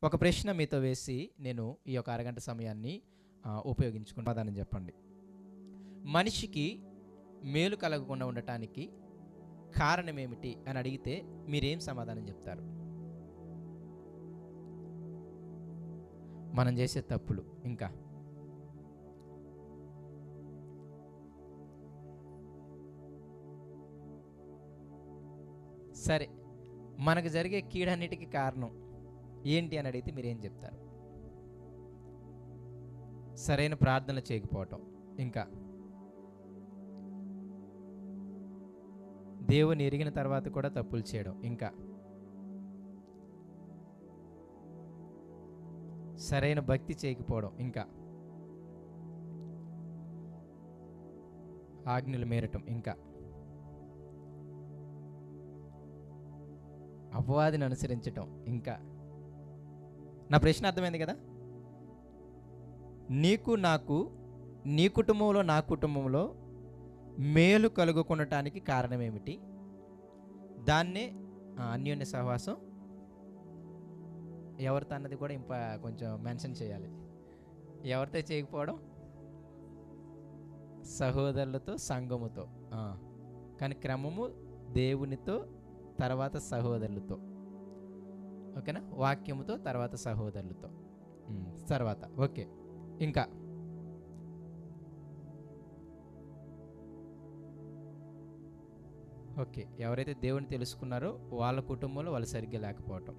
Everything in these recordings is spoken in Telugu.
ఒక ప్రశ్న మీతో వేసి నేను ఈ యొక్క అరగంట సమయాన్ని ఉపయోగించుకుని సమాధానం చెప్పండి. మనిషికి మేలు కలగకుండా ఉండటానికి కారణం ఏమిటి అని అడిగితే మీరేం సమాధానం చెప్తారు? మనం చేసే తప్పులు. ఇంకా సరే, మనకు జరిగే కీడన్నిటికీ కారణం ఏంటి అని అడిగితే మీరేం చెప్తారు? సరైన ప్రార్థన చేయకపోవటం. ఇంకా దేవుని ఎరిగిన తర్వాత కూడా తప్పులు చేయడం. ఇంకా సరైన భక్తి చేయకపోవడం. ఇంకా ఆజ్ఞలు మీరటం. ఇంకా అపవాదిని అనుసరించటం. ఇంకా నా ప్రశ్న అర్థమైంది కదా? నీకు నాకు, నీ కుటుంబంలో నా కుటుంబంలో మేలు కలుగుకొనటానికి కారణం ఏమిటి? దాన్నే అన్యోన్య సహవాసం. ఎవరితో అన్నది కూడా కొంచెం మెన్షన్ చేయాలి. ఎవరితో చేయకపోవడం? సహోదరులతో, సంఘముతో. కానీ క్రమము దేవునితో, తర్వాత సహోదరులతో. ఓకేనా? వాక్యముతో, తర్వాత సహోదరులతో, తర్వాత. ఓకే, ఇంకా ఓకే, ఎవరైతే దేవుని తెలుసుకున్నారో వాళ్ళ కుటుంబంలో వాళ్ళు సరిగ్గా లేకపోవటం,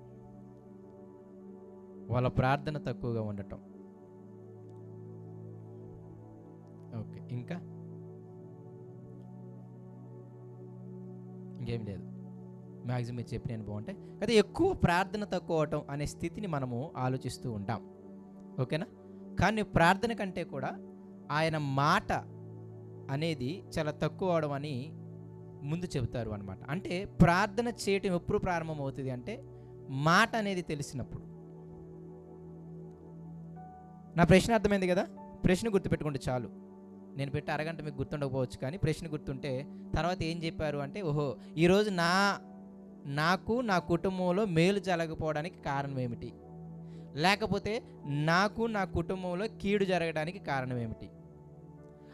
వాళ్ళ ప్రార్థన తక్కువగా ఉండటం. ఓకే, ఇంకా ఇంకేం లేదు. మ్యాక్సిమం మీరు చెప్పిన బాగుంటాయి కదా. ఎక్కువ ప్రార్థన తక్కువ అవటం అనే స్థితిని మనము ఆలోచిస్తూ ఉంటాం. ఓకేనా? కానీ ప్రార్థన కంటే కూడా ఆయన మాట అనేది చాలా తక్కువ అవడం అని ముందు చెబుతారు అనమాట. అంటే ప్రార్థన చేయటం ఎప్పుడు ప్రారంభం అవుతుంది అంటే మాట అనేది తెలిసినప్పుడు. నా ప్రశ్న అర్థమైంది కదా? ప్రశ్న గుర్తుపెట్టుకుంటే చాలు. నేను పెట్టే అరగంట మీకు గుర్తుండకపోవచ్చు, కానీ ప్రశ్న గుర్తుంటే తర్వాత ఏం చెప్పారు అంటే, ఓహో, ఈరోజు నాకు నా కుటుంబంలో మేలు జరగకపోవడానికి కారణం ఏమిటి, లేకపోతే నాకు నా కుటుంబంలో కీడు జరగడానికి కారణం ఏమిటి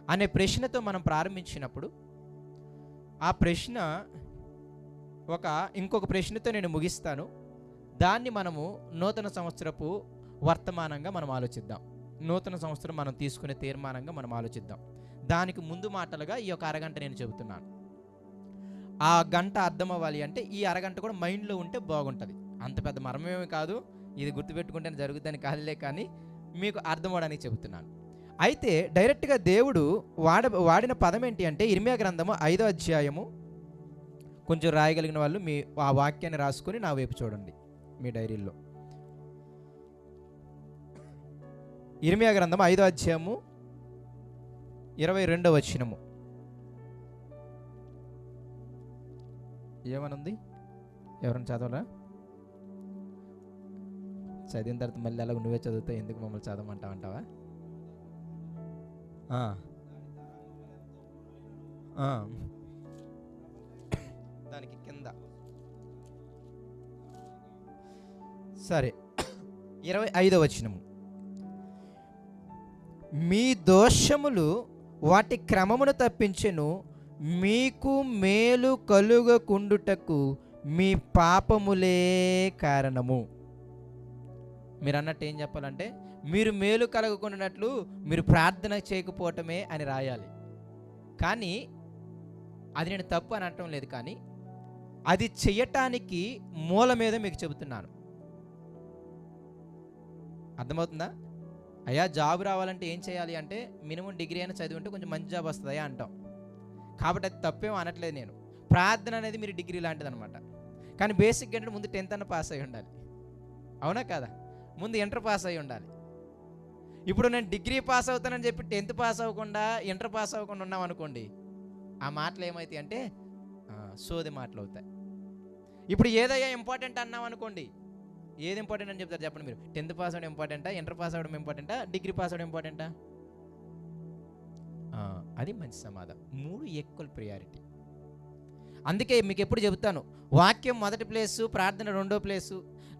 అనే ప్రశ్నతో మనం ప్రారంభించినప్పుడు ఆ ప్రశ్న ఇంకొక ప్రశ్నతో నేను ముగిస్తాను. దాన్ని మనము నూతన సంవత్సరపు వర్తమానంగా మనం ఆలోచిద్దాం. నూతన సంవత్సరం మనం తీసుకునే తీర్మానంగా మనం ఆలోచిద్దాం. దానికి ముందు మాటలుగా ఈ యొక్క అరగంట నేను చెబుతున్నాను. ఆ గంట అర్థం అవ్వాలి అంటే ఈ అరగంట కూడా మైండ్లో ఉంటే బాగుంటుంది. అంత పెద్ద మర్మమేమి కాదు, ఇది గుర్తుపెట్టుకుంటే జరుగుతుందని కాదులే, కానీ మీకు అర్థం అవడానికి చెబుతున్నాను. అయితే డైరెక్ట్గా దేవుడు వాడిన పదం ఏంటి అంటే ఇర్మియా గ్రంథము 5వ అధ్యాయము. కొంచెం రాయగలిగిన వాళ్ళు మీ ఆ వాక్యాన్ని రాసుకొని నా వైపు చూడండి మీ డైరీల్లో. ఇర్మియా గ్రంథం 5వ అధ్యాయము 22వ వచనము ఏమనుంది? ఎవరైనా చదవరా? చదివిన తర్వాత మళ్ళీ అలాగ నువ్వే చదివితే ఎందుకు మమ్మల్ని చదవమంటావు అంటావా? దానికి కింద సరే 25వ వచనము, మీ దోషములు వాటి క్రమమును తప్పించెను, మీకు మేలు కలుగకుండుటకు మీ పాపములే కారణము. మీరు అన్నట్టు ఏం చెప్పాలంటే మీరు మేలు కలగకుండానట్లు మీరు ప్రార్థన చేయకపోవటమే అని రాయాలి. కానీ అది నేను తప్పు అని అనటం లేదు, కానీ అది చెయ్యటానికి మూలమేదో మీకు చెబుతున్నాను. అర్థమవుతుందా? అయ్యా, జాబ్ రావాలంటే ఏం చేయాలి అంటే మినిమం డిగ్రీ అయినా చదివి ఉంటే కొంచెం మంచి జాబ్ వస్తుందా అంటాం. కాబట్టి అది తప్పేమో అనట్లేదు నేను. ప్రార్థన అనేది మీరు డిగ్రీ లాంటిది అనమాట. కానీ బేసిక్గా అంటే ముందు 10th అన్న పాస్ అయి ఉండాలి. అవునా కాదా? ముందు ఇంటర్ పాస్ అయి ఉండాలి. ఇప్పుడు నేను డిగ్రీ పాస్ అవుతానని చెప్పి 10th పాస్ అవ్వకుండా ఇంటర్ పాస్ అవ్వకుండా ఉన్నాం అనుకోండి, ఆ మాటలు ఏమవుతాయి అంటే సోది మాటలు అవుతాయి. ఇప్పుడు ఏదయ్యా ఇంపార్టెంట్ అన్నాం అనుకోండి, ఏది ఇంపార్టెంట్ అని చెప్తారు చెప్పండి మీరు? 10th పాస్ అవ్వడం ఇంపార్టెంటా, ఇంటర్ పాస్ అవ్వడం ఇంపార్టెంటా, డిగ్రీ పాస్ అవ్వడం ఇంపార్టెంటా? అది మంచి సమాధానం. 3 ఈక్వల్ ప్రియారిటీ. అందుకే మీకు ఎప్పుడు చెబుతాను, వాక్యం మొదటి ప్లేసు, ప్రార్థన రెండో ప్లేసు,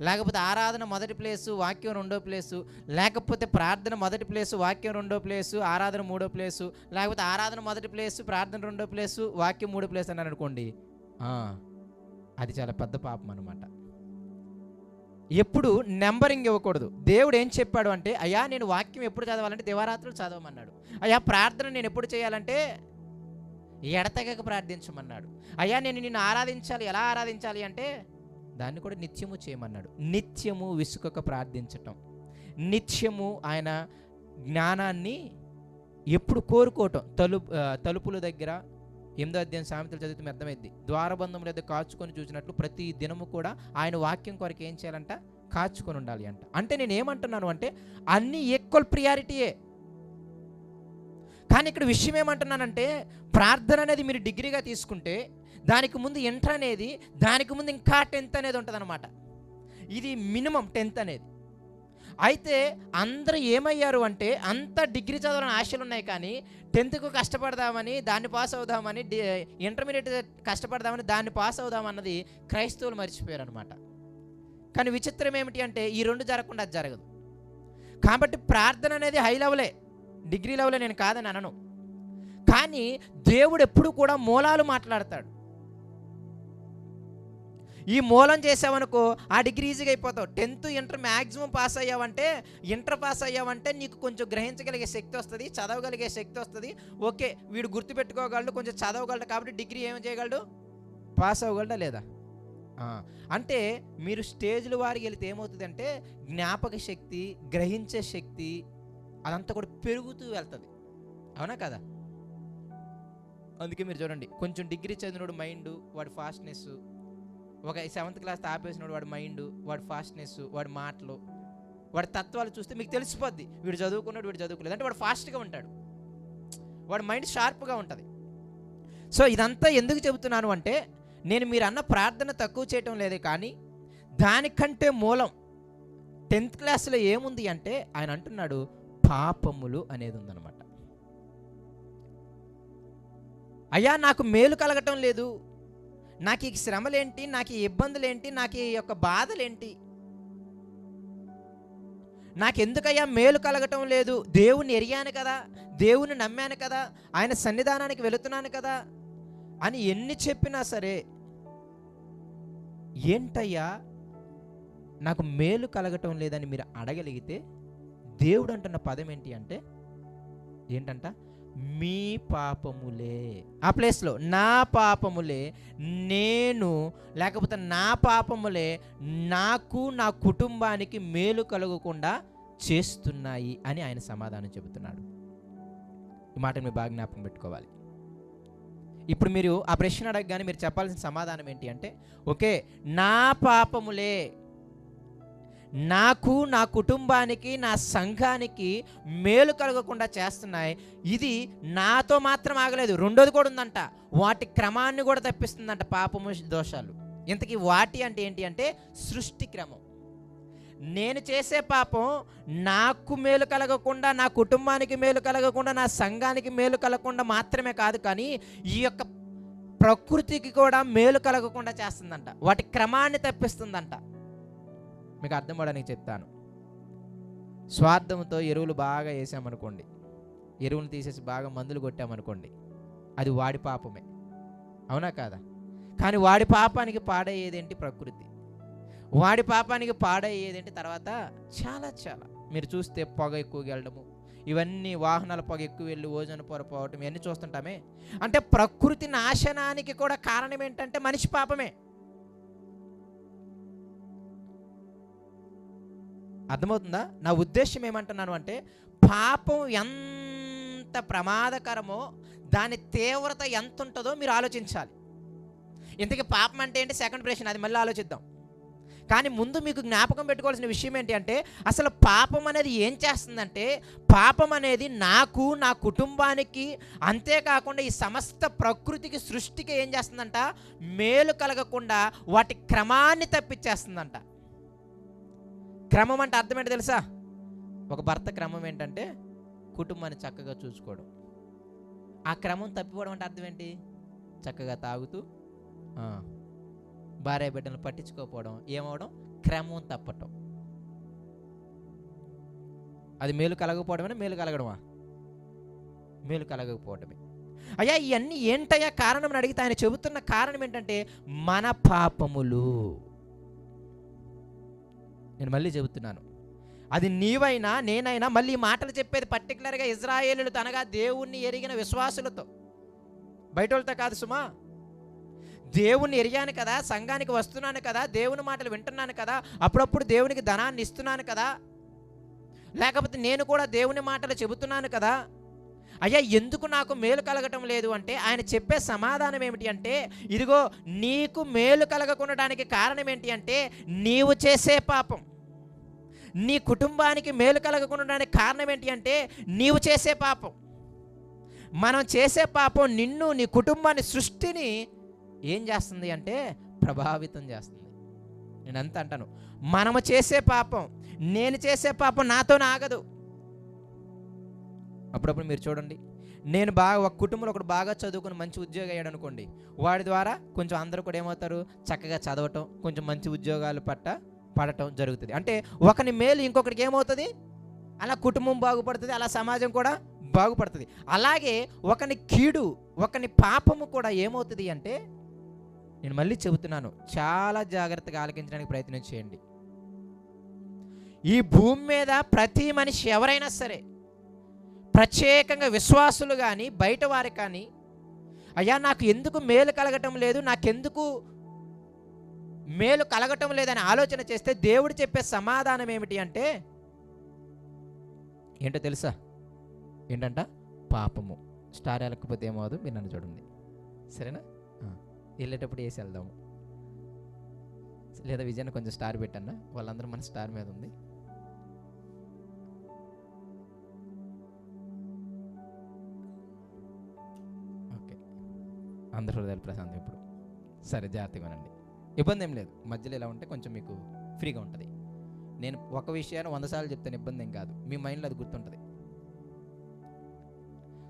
లేకపోతే ఆరాధన మొదటి ప్లేసు, వాక్యం రెండో ప్లేసు, లేకపోతే ప్రార్థన మొదటి ప్లేసు, వాక్యం రెండో ప్లేసు, ఆరాధన మూడో ప్లేసు, లేకపోతే ఆరాధన మొదటి ప్లేసు, ప్రార్థన రెండో ప్లేసు, వాక్యం మూడో ప్లేస్ అన్నారు అనుకోండి, అది చాలా పెద్ద పాపం అనమాట. ఎప్పుడు నెంబరింగ్ ఇవ్వకూడదు. దేవుడు ఏం చెప్పాడు అంటే, అయ్యా నేను వాక్యం ఎప్పుడు చదవాలంటే దివారాత్రులు చదవమన్నాడు. అయ్యా ప్రార్థన నేను ఎప్పుడు చేయాలంటే ఎడతెగక ప్రార్థించమన్నాడు. అయ్యా నేను నిన్ను ఆరాధించాలి, ఎలా ఆరాధించాలి అంటే దాన్ని కూడా నిత్యము చేయమన్నాడు. నిత్యము విసుకక ప్రార్థించటం, నిత్యము ఆయన జ్ఞానాన్ని ఎప్పుడు కోరుకోవటం. తలుపుల దగ్గర 8వ అధ్యాయం సామెతలు చదివితే అర్థమైద్ది. ద్వారబంధముల దగ్గర కాచుకొని చూసినట్లు ప్రతి దినము కూడా ఆయన వాక్యం కొరకు ఏం చేయాలంట, కాచుకొని ఉండాలి అంట. అంటే నేను ఏమంటున్నాను అంటే అన్ని ఈక్వల్ ప్రియారిటీయే. కానీ ఇక్కడ విషయం ఏమంటున్నానంటే, ప్రార్థన అనేది మీరు డిగ్రీగా తీసుకుంటే దానికి ముందు ఇంటర్ అనేది, దానికి ముందు ఇంకా 10th అనేది ఉంటుంది అనమాట. ఇది మినిమం 10th అనేది. అయితే అందరూ ఏమయ్యారు అంటే, అంత డిగ్రీ చదవాలని ఆశలు ఉన్నాయి, కానీ 10th కష్టపడదామని దాన్ని పాస్ అవుదామని, ఇంటర్మీడియట్ కష్టపడదామని దాన్ని పాస్ అవుదామన్నది క్రైస్తవులు మర్చిపోయారు అనమాట. కానీ విచిత్రం ఏమిటి అంటే ఈ రెండు జరగకుండా అది జరగదు. కాబట్టి ప్రార్థన అనేది హై లెవెలే, డిగ్రీ లెవెలే, నేను కాదని అనను. కానీ దేవుడు ఎప్పుడు కూడా మూలాలు మాట్లాడతాడు. ఈ మూలం చేసావనుకో ఆ డిగ్రీ ఈజీగా అయిపోతావు. 10th ఇంటర్ మ్యాక్సిమం పాస్ అయ్యావంటే, ఇంటర్ పాస్ అయ్యావంటే నీకు కొంచెం గ్రహించగలిగే శక్తి వస్తుంది, చదవగలిగే శక్తి వస్తుంది. ఓకే వీడు గుర్తుపెట్టుకోగలడు, కొంచెం చదవగలడు, కాబట్టి డిగ్రీ ఏం చేయగలడు, పాస్ అవ్వగలడా లేదా? అంటే మీరు స్టేజ్ల వారికి వెళితే ఏమవుతుంది అంటే జ్ఞాపక శక్తి, గ్రహించే శక్తి అదంతా కూడా పెరుగుతూ వెళ్తుంది. అవునా కదా? అందుకే మీరు చూడండి, కొంచెం డిగ్రీ చదివినోడు మైండ్, వాడి ఫాస్ట్నెస్, ఒక 7th క్లాస్ ఆపేసినోడు వాడి మైండ్, వాడి ఫాస్ట్నెస్, వాడి మాటలు, వాడి తత్వాలు చూస్తే మీకు తెలిసిపోద్ది. వీడు చదువుకున్నాడు, వీడు చదువుకోలేదు అంటే వాడు ఫాస్ట్గా ఉంటాడు, వాడి మైండ్ షార్ప్గా ఉంటుంది. సో ఇదంతా ఎందుకు చెబుతున్నాను అంటే, నేను మీరు అన్న ప్రార్థన తక్కువ చేయటం లేదే, కానీ దానికంటే మూలం 10th క్లాస్లో ఏముంది అంటే ఆయన అంటున్నాడు పాపములు అనేది ఉందన్నమాట. అయ్యా నాకు మేలు కలగటం లేదు, నాకు ఈ శ్రమలేంటి, నాకు ఈ ఇబ్బందులేంటి, నాకు ఈ యొక్క బాధలేంటి, నాకెందుకయ్యా మేలు కలగటం లేదు, దేవుణ్ణి ఎరిగాను కదా, దేవుని నమ్మాను కదా, ఆయన సన్నిధానానికి వెళుతున్నాను కదా అని ఎన్ని చెప్పినా సరే, ఏంటయ్యా నాకు మేలు కలగటం లేదని మీరు అడగలిగితే దేవుడు అంటున్న పదం ఏంటి అంటే, ఏంటంట, మీ పాపములే. ఆ ప్లేస్లో నా పాపములే నేను, లేకపోతే నా పాపములే నాకు, నా కుటుంబానికి మేలు కలగకుండా చేస్తున్నాయి అని ఆయన సమాధానం చెబుతున్నాడు. ఈ మాట మీరు బాగా జ్ఞాపకం పెట్టుకోవాలి. ఇప్పుడు మీరు ఆ ప్రశ్న అడగగానే మీరు చెప్పాల్సిన సమాధానం ఏంటి అంటే, ఓకే నా పాపములే నాకు, నా కుటుంబానికి, నా సంఘానికి మేలు కలగకుండా చేస్తున్నాయి. ఇది నాతో మాత్రం ఆగలేదు, రెండోది కూడా ఉందంట, వాటి క్రమాన్ని కూడా తప్పిస్తుందంట పాపము, దోషాలు. ఇంతకీ వాటి అంటే ఏంటి అంటే సృష్టి క్రమం. నేను చేసే పాపం నాకు మేలు కలగకుండా, నా కుటుంబానికి మేలు కలగకుండా, నా సంఘానికి మేలు కలగకుండా మాత్రమే కాదు, కానీ ఈ యొక్క ప్రకృతికి కూడా మేలు కలగకుండా చేస్తుందంట, వాటి క్రమాన్ని తప్పిస్తుందంట. మీకు అర్థం అవడానికి చెప్తాను. స్వార్థంతో ఎరువులు బాగా వేసామనుకోండి, ఎరువులు తీసేసి బాగా మందులు కొట్టామనుకోండి, అది వాడి పాపమే, అవునా కాదా? కానీ వాడి పాపానికి పాడయ్యేదేంటి ప్రకృతి, వాడి పాపానికి పాడయ్యేదేంటి తర్వాత చాలా చాలా మీరు చూస్తే పొగ ఎక్కువగా వెళ్ళడము, ఇవన్నీ వాహనాల పొగ ఎక్కువ వెళ్ళి ఓజోన్ పొర పోవటం, ఇవన్నీ చూస్తుంటామే. అంటే ప్రకృతి నాశనానికి కూడా కారణం ఏంటంటే మనిషి పాపమే. అర్థమవుతుందా? నా ఉద్దేశం ఏమంటున్నాను అంటే, పాపం ఎంత ప్రమాదకరమో దాని తీవ్రత ఎంత ఉంటుందో మీరు ఆలోచించాలి. ఇంతకీ పాపం అంటే ఏంటి సెకండ్ ప్రశ్న, అది మళ్ళీ ఆలోచిద్దాం. కానీ ముందు మీకు జ్ఞాపకం పెట్టుకోవాల్సిన విషయం ఏంటి అంటే, అసలు పాపం అనేది ఏం చేస్తుందంటే, పాపం అనేది నాకు, నా కుటుంబానికి, అంతేకాకుండా ఈ సమస్త ప్రకృతికి, సృష్టికి ఏం చేస్తుందంట, మేలు కలగకుండా వాటి క్రమాన్ని తప్పించేస్తుందంట. క్రమం అంటే అర్థం ఏంటి తెలుసా? ఒక భర్త క్రమం ఏంటంటే కుటుంబాన్ని చక్కగా చూసుకోవడం. ఆ క్రమం తప్పిపోవడం అంటే అర్థం ఏంటి? చక్కగా తాగుతూ భార్య బిడ్డలను పట్టించుకోకపోవడం, ఏమవడం, క్రమం తప్పటం. అది మేలు కలగకపోవడమే, మేలు కలగడమా? మేలు కలగకపోవడమే. అయ్యా ఇవన్నీ ఏంటయ్యా కారణం అని అడిగితే ఆయన చెబుతున్న కారణం ఏంటంటే మన పాపములు. నేను మళ్ళీ చెబుతున్నాను, అది నీవైనా నేనైనా, మళ్ళీ మాటలు చెప్పేది పర్టికులర్గా ఇజ్రాయేలులతో అనగా దేవుణ్ణి ఎరిగిన విశ్వాసులతో, బయట వాళ్ళతో కాదు సుమా. దేవుణ్ణి ఎరిగాను కదా, సంఘానికి వస్తున్నాను కదా, దేవుని మాటలు వింటున్నాను కదా, అప్పుడప్పుడు దేవునికి ధనాన్ని ఇస్తున్నాను కదా, లేకపోతే నేను కూడా దేవుని మాటలు చెబుతున్నాను కదా, అయ్యా ఎందుకు నాకు మేలు కలగటం లేదు అంటే ఆయన చెప్పే సమాధానం ఏమిటి అంటే, ఇదిగో నీకు మేలు కలగకుండడానికి కారణం ఏంటి అంటే నీవు చేసే పాపం. నీ కుటుంబానికి మేలు కలగకుండడానికి కారణం ఏంటి అంటే నీవు చేసే పాపం. మనం చేసే పాపం నిన్ను, నీ కుటుంబాన్ని, సృష్టిని ఏం చేస్తుంది అంటే ప్రభావితం చేస్తుంది. నేను అంత అంటాను, మనము చేసే పాపం, నేను చేసే పాపం నాతో ఆగదు. అప్పుడప్పుడు మీరు చూడండి, నేను బాగా ఒక కుటుంబంలో ఒకడు బాగా చదువుకుని మంచి ఉద్యోగం అయ్యాడు అనుకోండి, వాడి ద్వారా కొంచెం అందరూ కూడా ఏమవుతారు, చక్కగా చదవటం, కొంచెం మంచి ఉద్యోగాలు పడటం జరుగుతుంది. అంటే ఒకని మేలు ఇంకొకరికి ఏమవుతుంది, అలా కుటుంబం బాగుపడుతుంది, అలా సమాజం కూడా బాగుపడుతుంది. అలాగే ఒకని కీడు, ఒకని పాపము కూడా ఏమవుతుంది అంటే, నేను మళ్ళీ చెబుతున్నాను, చాలా జాగ్రత్తగా ఆలకించడానికి ప్రయత్నం చేయండి. ఈ భూమి మీద ప్రతి మనిషి ఎవరైనా సరే, ప్రత్యేకంగా విశ్వాసులు కానీ బయట వారు కానీ, అయ్యా నాకు ఎందుకు మేలు కలగటం లేదు, నాకెందుకు మేలు కలగటం లేదని ఆలోచన చేస్తే దేవుడు చెప్పే సమాధానం ఏమిటి అంటే ఏంటో తెలుసా? ఏంటంట? పాపము. స్టార్ వెళ్ళకపోతే ఏమవుదు, మీరు నన్ను చూడండి సరేనా? వెళ్ళేటప్పుడు వేసి వెళ్దాము, లేదా విజయాన్ని కొంచెం స్టార్ పెట్టన్నా, వాళ్ళందరూ మన స్టార్ మీద ఉంది. ఓకే, అందరి హృదయాలు ప్రశాంతం ఇప్పుడు. సరే, జాగ్రత్తగా ఉండండి, ఇబ్బంది ఏం లేదు. మధ్యలో ఇలా ఉంటే కొంచెం మీకు ఫ్రీగా ఉంటుంది. నేను ఒక విషయాన్ని 100 సార్లు చెప్తాను, ఇబ్బంది ఏం కాదు, మీ మైండ్లో అది గుర్తుంటుంది.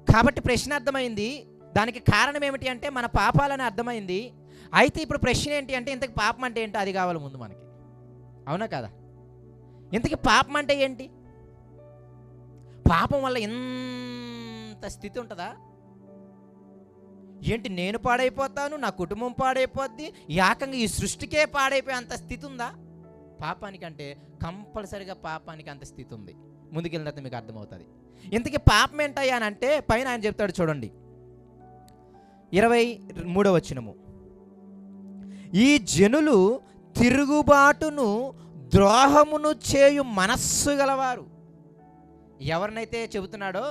కాబట్టి ప్రశ్న అర్థమైంది, దానికి కారణం ఏమిటి అంటే మన పాపాలని అర్థమైంది. అయితే ఇప్పుడు ప్రశ్న ఏంటి అంటే, ఇంతకు పాపం అంటే ఏంటో అది కావాలి ముందు మనకి, అవునా కదా? ఇంతకీ పాపం అంటే ఏంటి? పాపం వల్ల ఇంత స్థితి ఉంటుందా ఏంటి? నేను పాడైపోతాను, నా కుటుంబం పాడైపోద్ది, ఏకంగా ఈ సృష్టికే పాడైపోయే అంత స్థితి ఉందా పాపానికి? అంటే కంపల్సరిగా పాపానికి అంత స్థితి ఉంది. ముందుకెళ్ళిన తర్వాత మీకు అర్థమవుతుంది. ఇంతకీ పాపం ఏంటయ్యా అని అంటే పైన ఆయన చెప్తాడు చూడండి, 23వ వచనము. ఈ జనులు తిరుగుబాటును ద్రోహమును చేయు మనస్సు గలవారు. ఎవరినైతే చెబుతున్నాడో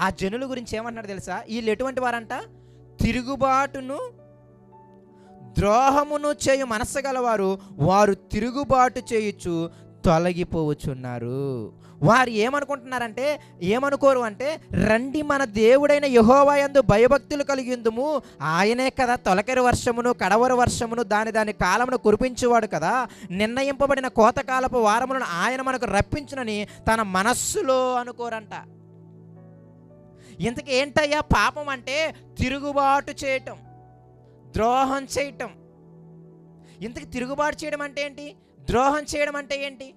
ఆ జనుల గురించి ఏమన్నాడు తెలుసా? వీళ్ళు ఎటువంటి వారంట? తిరుగుబాటును ద్రోహమును చేయు మనస్సు గలవారు, వారు తిరుగుబాటు చేయుచు తొలగిపోవచ్చున్నారు. వారు ఏమనుకుంటున్నారంటే, ఏమనుకోరు అంటే, రండి మన దేవుడైన యెహోవా యందు భయభక్తులు కలిగిందుము, ఆయనే కదా తొలకరి వర్షమును కడవరి వర్షమును దాని కాలమును కురిపించేవాడు కదా, నిర్ణయింపబడిన కోతకాలపు వారములను ఆయన మనకు రప్పించునని తన మనస్సులో అనుకోరంట. ఇంతకీ ఏంటయ్యా పాపం అంటే? తిరుగుబాటు చేయటం, ద్రోహం చేయటం. ఇంతకీ తిరుగుబాటు చేయడం అంటే ఏంటి? ద్రోహం చేయడం అంటే ఏంటి?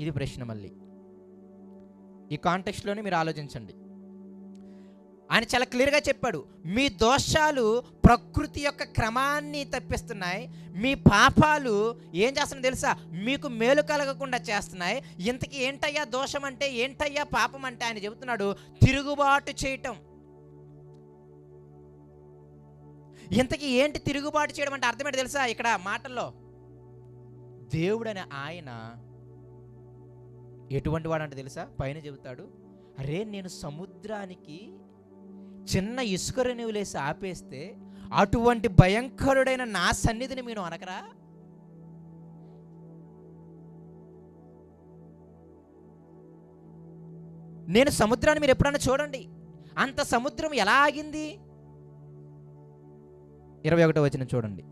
ఇది ప్రశ్న. మళ్ళీ ఈ కాంటెక్స్ట్లోనే మీరు ఆలోచించండి. ఆయన చాలా క్లియర్గా చెప్పాడు, మీ దోషాలు ప్రకృతి యొక్క క్రమాన్ని తప్పిస్తున్నాయి, మీ పాపాలు ఏం చేస్తున్నాయి తెలుసా? మీకు మేలు కలగకుండా చేస్తున్నాయి. ఇంతకీ ఏంటయ్యా దోషం అంటే, ఏంటయ్యా పాపం అంటే? ఆయన చెబుతున్నాడు, తిరుగుబాటు చేయటం. ఇంతకీ ఏంటి తిరుగుబాటు చేయడం అంటే? అర్థమేంటి తెలుసా? ఇక్కడ మాటల్లో దేవుడనే ఆయన ఎటువంటి వాడు అంటే తెలుసా? పైన చెబుతాడు, అరే నేను సముద్రానికి చిన్న ఇసుక రేణువులేసి ఆపేస్తే అటువంటి భయంకరుడైన నా సన్నిధిని మీరు అనకరా? నేను సముద్రాన్ని మీరు ఎప్పుడన్నా చూడండి, అంత సముద్రం ఎలా ఆగింది? 21వ వచనం చూడండి.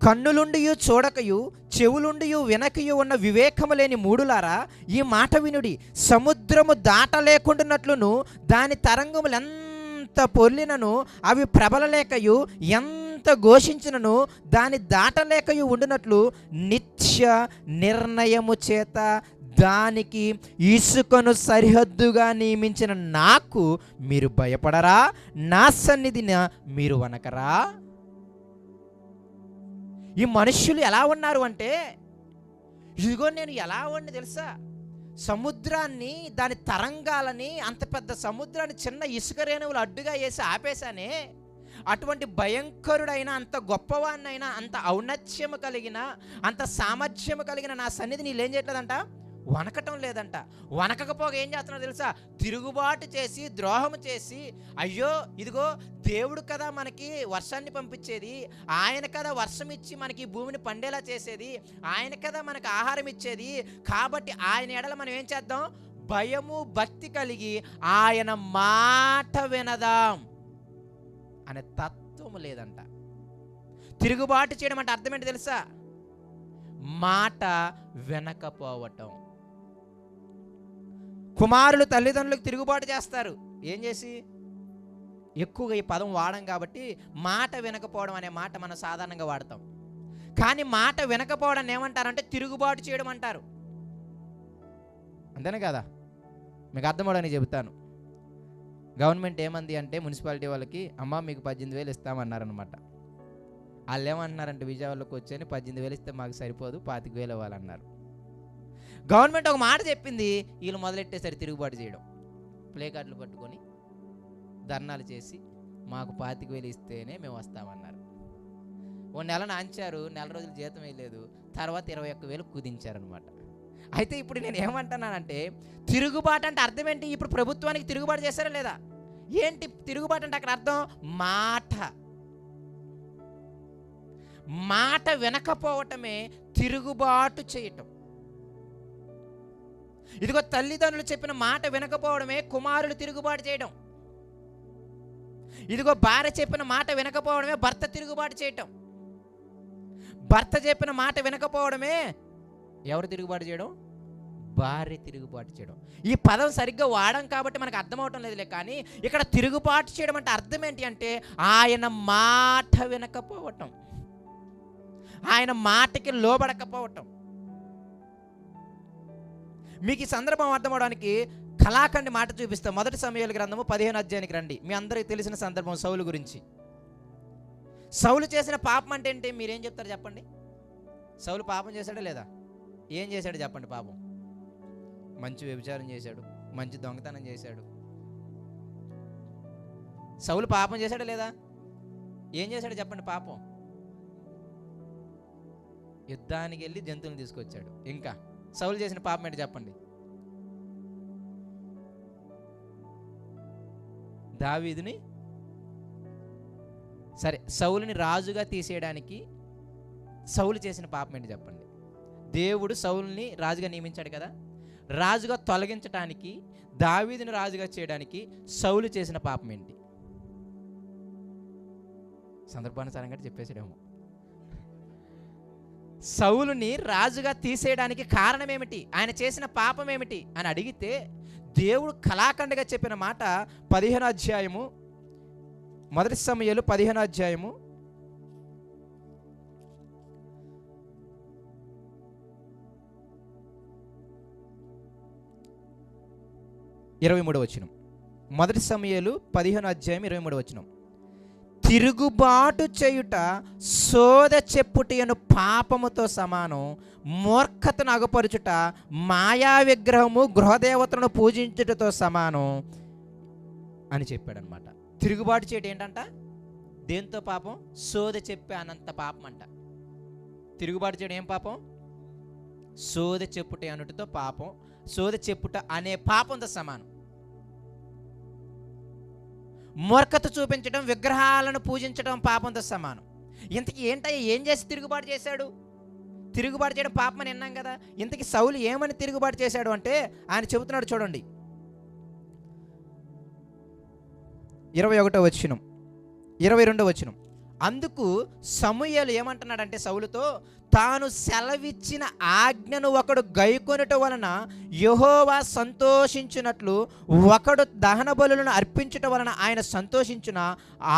కన్నులుండియు చూడకయు చెవులుండియు వినకయు ఉన్న వివేకము లేని మూడులారా, ఈ మాట వినుడి. సముద్రము దాటలేకుండానట్లును దాని తరంగములు ఎంత పొర్లినను అవి ప్రబలలేకయు ఎంత ఎంత ఘోషించినను దాని దాటలేకయు ఉండునట్లు నిత్య నిర్ణయము చేత దానికి ఇసుకను సరిహద్దుగా నియమించిన నాకు మీరు భయపడరా? నా సన్నిధిన మీరు వనకరా? ఈ మనుష్యులు ఎలా ఉన్నారు అంటే, ఇదిగో నేను ఎలా ఉన్నా తెలుసా, సముద్రాన్ని, దాని తరంగాలని, అంత పెద్ద సముద్రాన్ని చిన్న ఇసుక రేణువులు అడ్డుగా వేసి ఆపేశానే, అటువంటి భయంకరుడైన, అంత గొప్పవాడినైనా, అంత ఔన్నత్యము కలిగిన, అంత సామర్థ్యము కలిగిన నా సన్నిధి నీళ్ళు ఏం చేయట్లేదంట, వనకటం లేదంట. వనకకపోగా ఏం చేస్తున్నావు తెలుసా, తిరుగుబాటు చేసి, ద్రోహము చేసి, అయ్యో ఇదిగో దేవుడు కదా మనకి వర్షాన్ని పంపించేది, ఆయన కదా వర్షం ఇచ్చి మనకి భూమిని పండేలా చేసేది, ఆయన కదా మనకు ఆహారం ఇచ్చేది, కాబట్టి ఆయన ఎడల మనం ఏం చేద్దాం, భయము భక్తి కలిగి ఆయన మాట వినదాం అనే తత్వము లేదంట. తిరుగుబాటు చేయడం అంటే అర్థం ఏంటి తెలుసా, మాట వినకపోవటం. కుమారులు తల్లిదండ్రులకు తిరుగుబాటు చేస్తారు. ఏం చేసి? ఎక్కువగా ఈ పదం వాడం కాబట్టి మాట వినకపోవడం అనే మాట మనం సాధారణంగా వాడతాం. కానీ మాట వినకపోవడం ఏమంటారంటే తిరుగుబాటు చేయడం అంటారు. అంతేనే కదా? మీకు అర్థమవడానికి చెబుతాను. గవర్నమెంట్ ఏమంది అంటే మున్సిపాలిటీ వాళ్ళకి, అమ్మ మీకు 18,000 ఇస్తామన్నారనమాట. వాళ్ళు ఏమంటున్నారంటే విజయవాడలోకి వచ్చి 18,000 ఇస్తే మాకు సరిపోదు, 25,000 ఇవ్వాలన్నారు. గవర్నమెంట్ ఒక మాట చెప్పింది, వీళ్ళు మొదలెట్టేసరి తిరుగుబాటు చేయడం. ప్లే కార్డులు పట్టుకొని ధర్నాలు చేసి మాకు 25,000 ఇస్తేనే మేము వస్తామన్నారు. ఓ నెల నాంచారు, నెల రోజులు జీతం వేయలేదు, తర్వాత 21,000 కుదించారనమాట. అయితే ఇప్పుడు నేను ఏమంటున్నానంటే, తిరుగుబాటు అంటే అర్థం ఏంటి? ఇప్పుడు ప్రభుత్వానికి తిరుగుబాటు చేశారా లేదా? ఏంటి తిరుగుబాటు అంటే అక్కడ అర్థం? మాట వినకపోవటమే తిరుగుబాటు చేయటం. ఇదిగో తల్లిదండ్రులు చెప్పిన మాట వినకపోవడమే కుమారులు తిరుగుబాటు చేయడం. ఇదిగో భార్య చెప్పిన మాట వినకపోవడమే భర్త తిరుగుబాటు చేయటం. భర్త చెప్పిన మాట వినకపోవడమే ఎవరు తిరుగుబాటు చేయడం? భార్య తిరుగుబాటు చేయడం. ఈ పదం సరిగ్గా వాడడం కాబట్టి మనకు అర్థమవటం లేదులే. కానీ ఇక్కడ తిరుగుబాటు చేయడం అంటే అర్థం ఏంటి అంటే, ఆయన మాట వినకపోవటం, ఆయన మాటకి లోబడకపోవటం. మీకు ఈ సందర్భం అర్థమవడానికి కళాఖండి మాట చూపిస్తాం. 1 సమూయేలు గ్రంథము 15వ అధ్యాయానికి రండి. మీ అందరికీ తెలిసిన సందర్భం సౌలు గురించి. సౌలు చేసిన పాపం అంటే ఏంటి? మీరేం చెప్తారు చెప్పండి? సౌలు పాపం చేశాడా లేదా? ఏం చేశాడు చెప్పండి? పాపం మంచి వ్యభిచారం చేశాడు, మంచి దొంగతనం చేశాడు. సౌలు పాపం చేశాడా లేదా? ఏం చేశాడు చెప్పండి? పాపం యుద్ధానికి వెళ్ళి జంతువులను తీసుకొచ్చాడు. ఇంకా సౌలు చేసిన పాపం ఏంటి చెప్పండి? దావీదుని, సరే సౌలుని రాజుగా తీసేయడానికి సౌలు చేసిన పాపం ఏంటి చెప్పండి? దేవుడు సౌలుని రాజుగా నియమించాడు కదా, రాజుగా తొలగించడానికి, దావీదుని రాజుగా చేయడానికి సౌలు చేసిన పాపం ఏంటి? సందర్భానుసారంగా చెప్పేసాడేమో. సౌలుని రాజుగా తీసేయడానికి కారణం ఏమిటి, ఆయన చేసిన పాపం ఏమిటి అని అడిగితే దేవుడు కళాఖండగా చెప్పిన మాట 15వ అధ్యాయము 1 సమూయేలు 15వ అధ్యాయము 23వ వచనం. 1 సమూయేలు 15వ అధ్యాయం 23వ వచనం. తిరుగుబాటు చేయుట సోద చెప్పుటను పాపముతో సమానం, మూర్ఖతను అగపరుచుట మాయా విగ్రహము గృహదేవతలను పూజించుటతో సమానం అని చెప్పాడనమాట. తిరుగుబాటు చేయడం ఏంటంట? దేంతో పాపం? సోద చెప్పే అనంత పాపం అంట. తిరుగుబాటు చేయడం ఏం పాపం? సోద చెప్పుట అనుటితో పాపం. సోద చెప్పుట అనే పాపంతో సమానం. మూర్ఖత చూపించడం, విగ్రహాలను పూజించడం పాపంతో సమానం. ఇంతకీ ఏంటయ్యా, ఏం చేసి తిరుగుబాటు చేశాడు? తిరుగుబాటు చేయడం పాపం అని విన్నాం కదా. ఇంతకీ సౌలు ఏమని తిరుగుబాటు చేశాడు అంటే ఆయన చెబుతున్నాడు చూడండి. 21వ వచనం, 22వ వచనం. అందుకు సమూయేలు ఏమంటున్నాడంటే సౌలుతో, తాను సెలవిచ్చిన ఆజ్ఞను ఒకడు గైకొనుట వలన యెహోవా సంతోషించినట్లు ఒకడు దహన బలులను అర్పించుట వలన ఆయన సంతోషించున.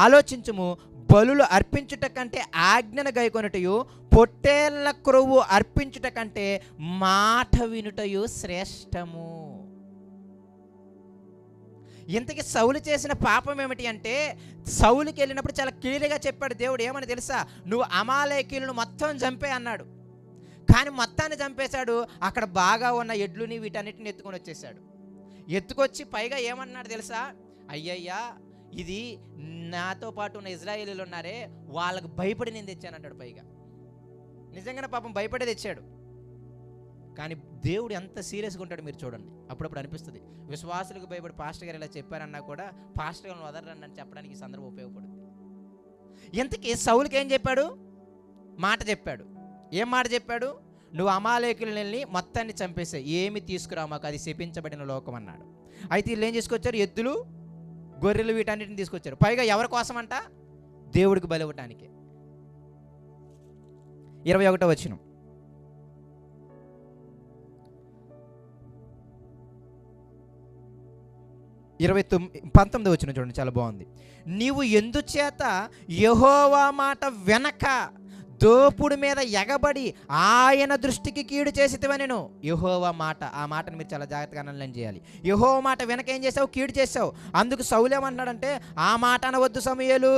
ఆలోచించుము, బలులు అర్పించుట కంటే ఆజ్ఞను గైకొనుటయు, పొట్టేళ్ల క్రొవ్వు అర్పించుట కంటే మాట వినుటయు శ్రేష్టము. ఇంతకీ సౌలు చేసిన పాపం ఏమిటి అంటే, సౌలుకి వెళ్ళినప్పుడు చాలా క్లియర్గా చెప్పాడు దేవుడు. ఏమని తెలుసా? నువ్వు అమాలేకీయులను మొత్తం చంపే అన్నాడు. కానీ మొత్తాన్ని చంపేశాడు. అక్కడ బాగా ఉన్న ఎడ్లుని వీటన్నిటిని ఎత్తుకొని వచ్చేసాడు. ఎత్తుకొచ్చి పైగా ఏమన్నాడు తెలుసా? అయ్యయ్యా, ఇది నాతో పాటు ఉన్న ఇజ్రాయేలీలు ఉన్నారే, వాళ్ళకు భయపడి నేను తెచ్చానంటాడు. పైగా నిజంగానే పాపం భయపడే తెచ్చాడు. కానీ దేవుడు ఎంత సీరియస్గా ఉంటాడు మీరు చూడండి. అప్పుడప్పుడు అనిపిస్తుంది, విశ్వాసులకు భయపడి పాస్టర్ గారు ఇలా చెప్పారన్నా కూడా పాస్టర్ గారిని వదలరండి అని చెప్పడానికి ఈ సందర్భం ఉపయోగపడుతుంది. ఇంతకీ సౌలుకి ఏం చెప్పాడు? మాట చెప్పాడు. ఏం మాట చెప్పాడు? నువ్వు అమాలేకులని మొత్తాన్ని చంపేసాయి, ఏమి తీసుకురా మాకు, అది శపించబడిన లోకం అన్నాడు. అయితే వీళ్ళు ఏం తీసుకొచ్చారు? ఎద్దులు, గొర్రెలు, వీటన్నిటిని తీసుకొచ్చారు. పైగా ఎవరి కోసం అంట? దేవుడికి బలి ఇవ్వటానికి. 21వ వచనం, 19వ వచనం చూడండి, చాలా బాగుంది. నీవు ఎందుచేత యెహోవా మాట వెనక దోపుడు మీద ఎగబడి ఆయన దృష్టికి కీడు చేసితివనెను. యెహోవా మాట, ఆ మాటను మీరు చాలా జాగ్రత్తగా అనలైన్ చేయాలి. యెహోవా మాట వెనక ఏం చేసావు? కీడు చేసావు. అందుకు సౌలు ఏమన్నాడంటే, ఆ మాట అనవద్దు సమూయేలు,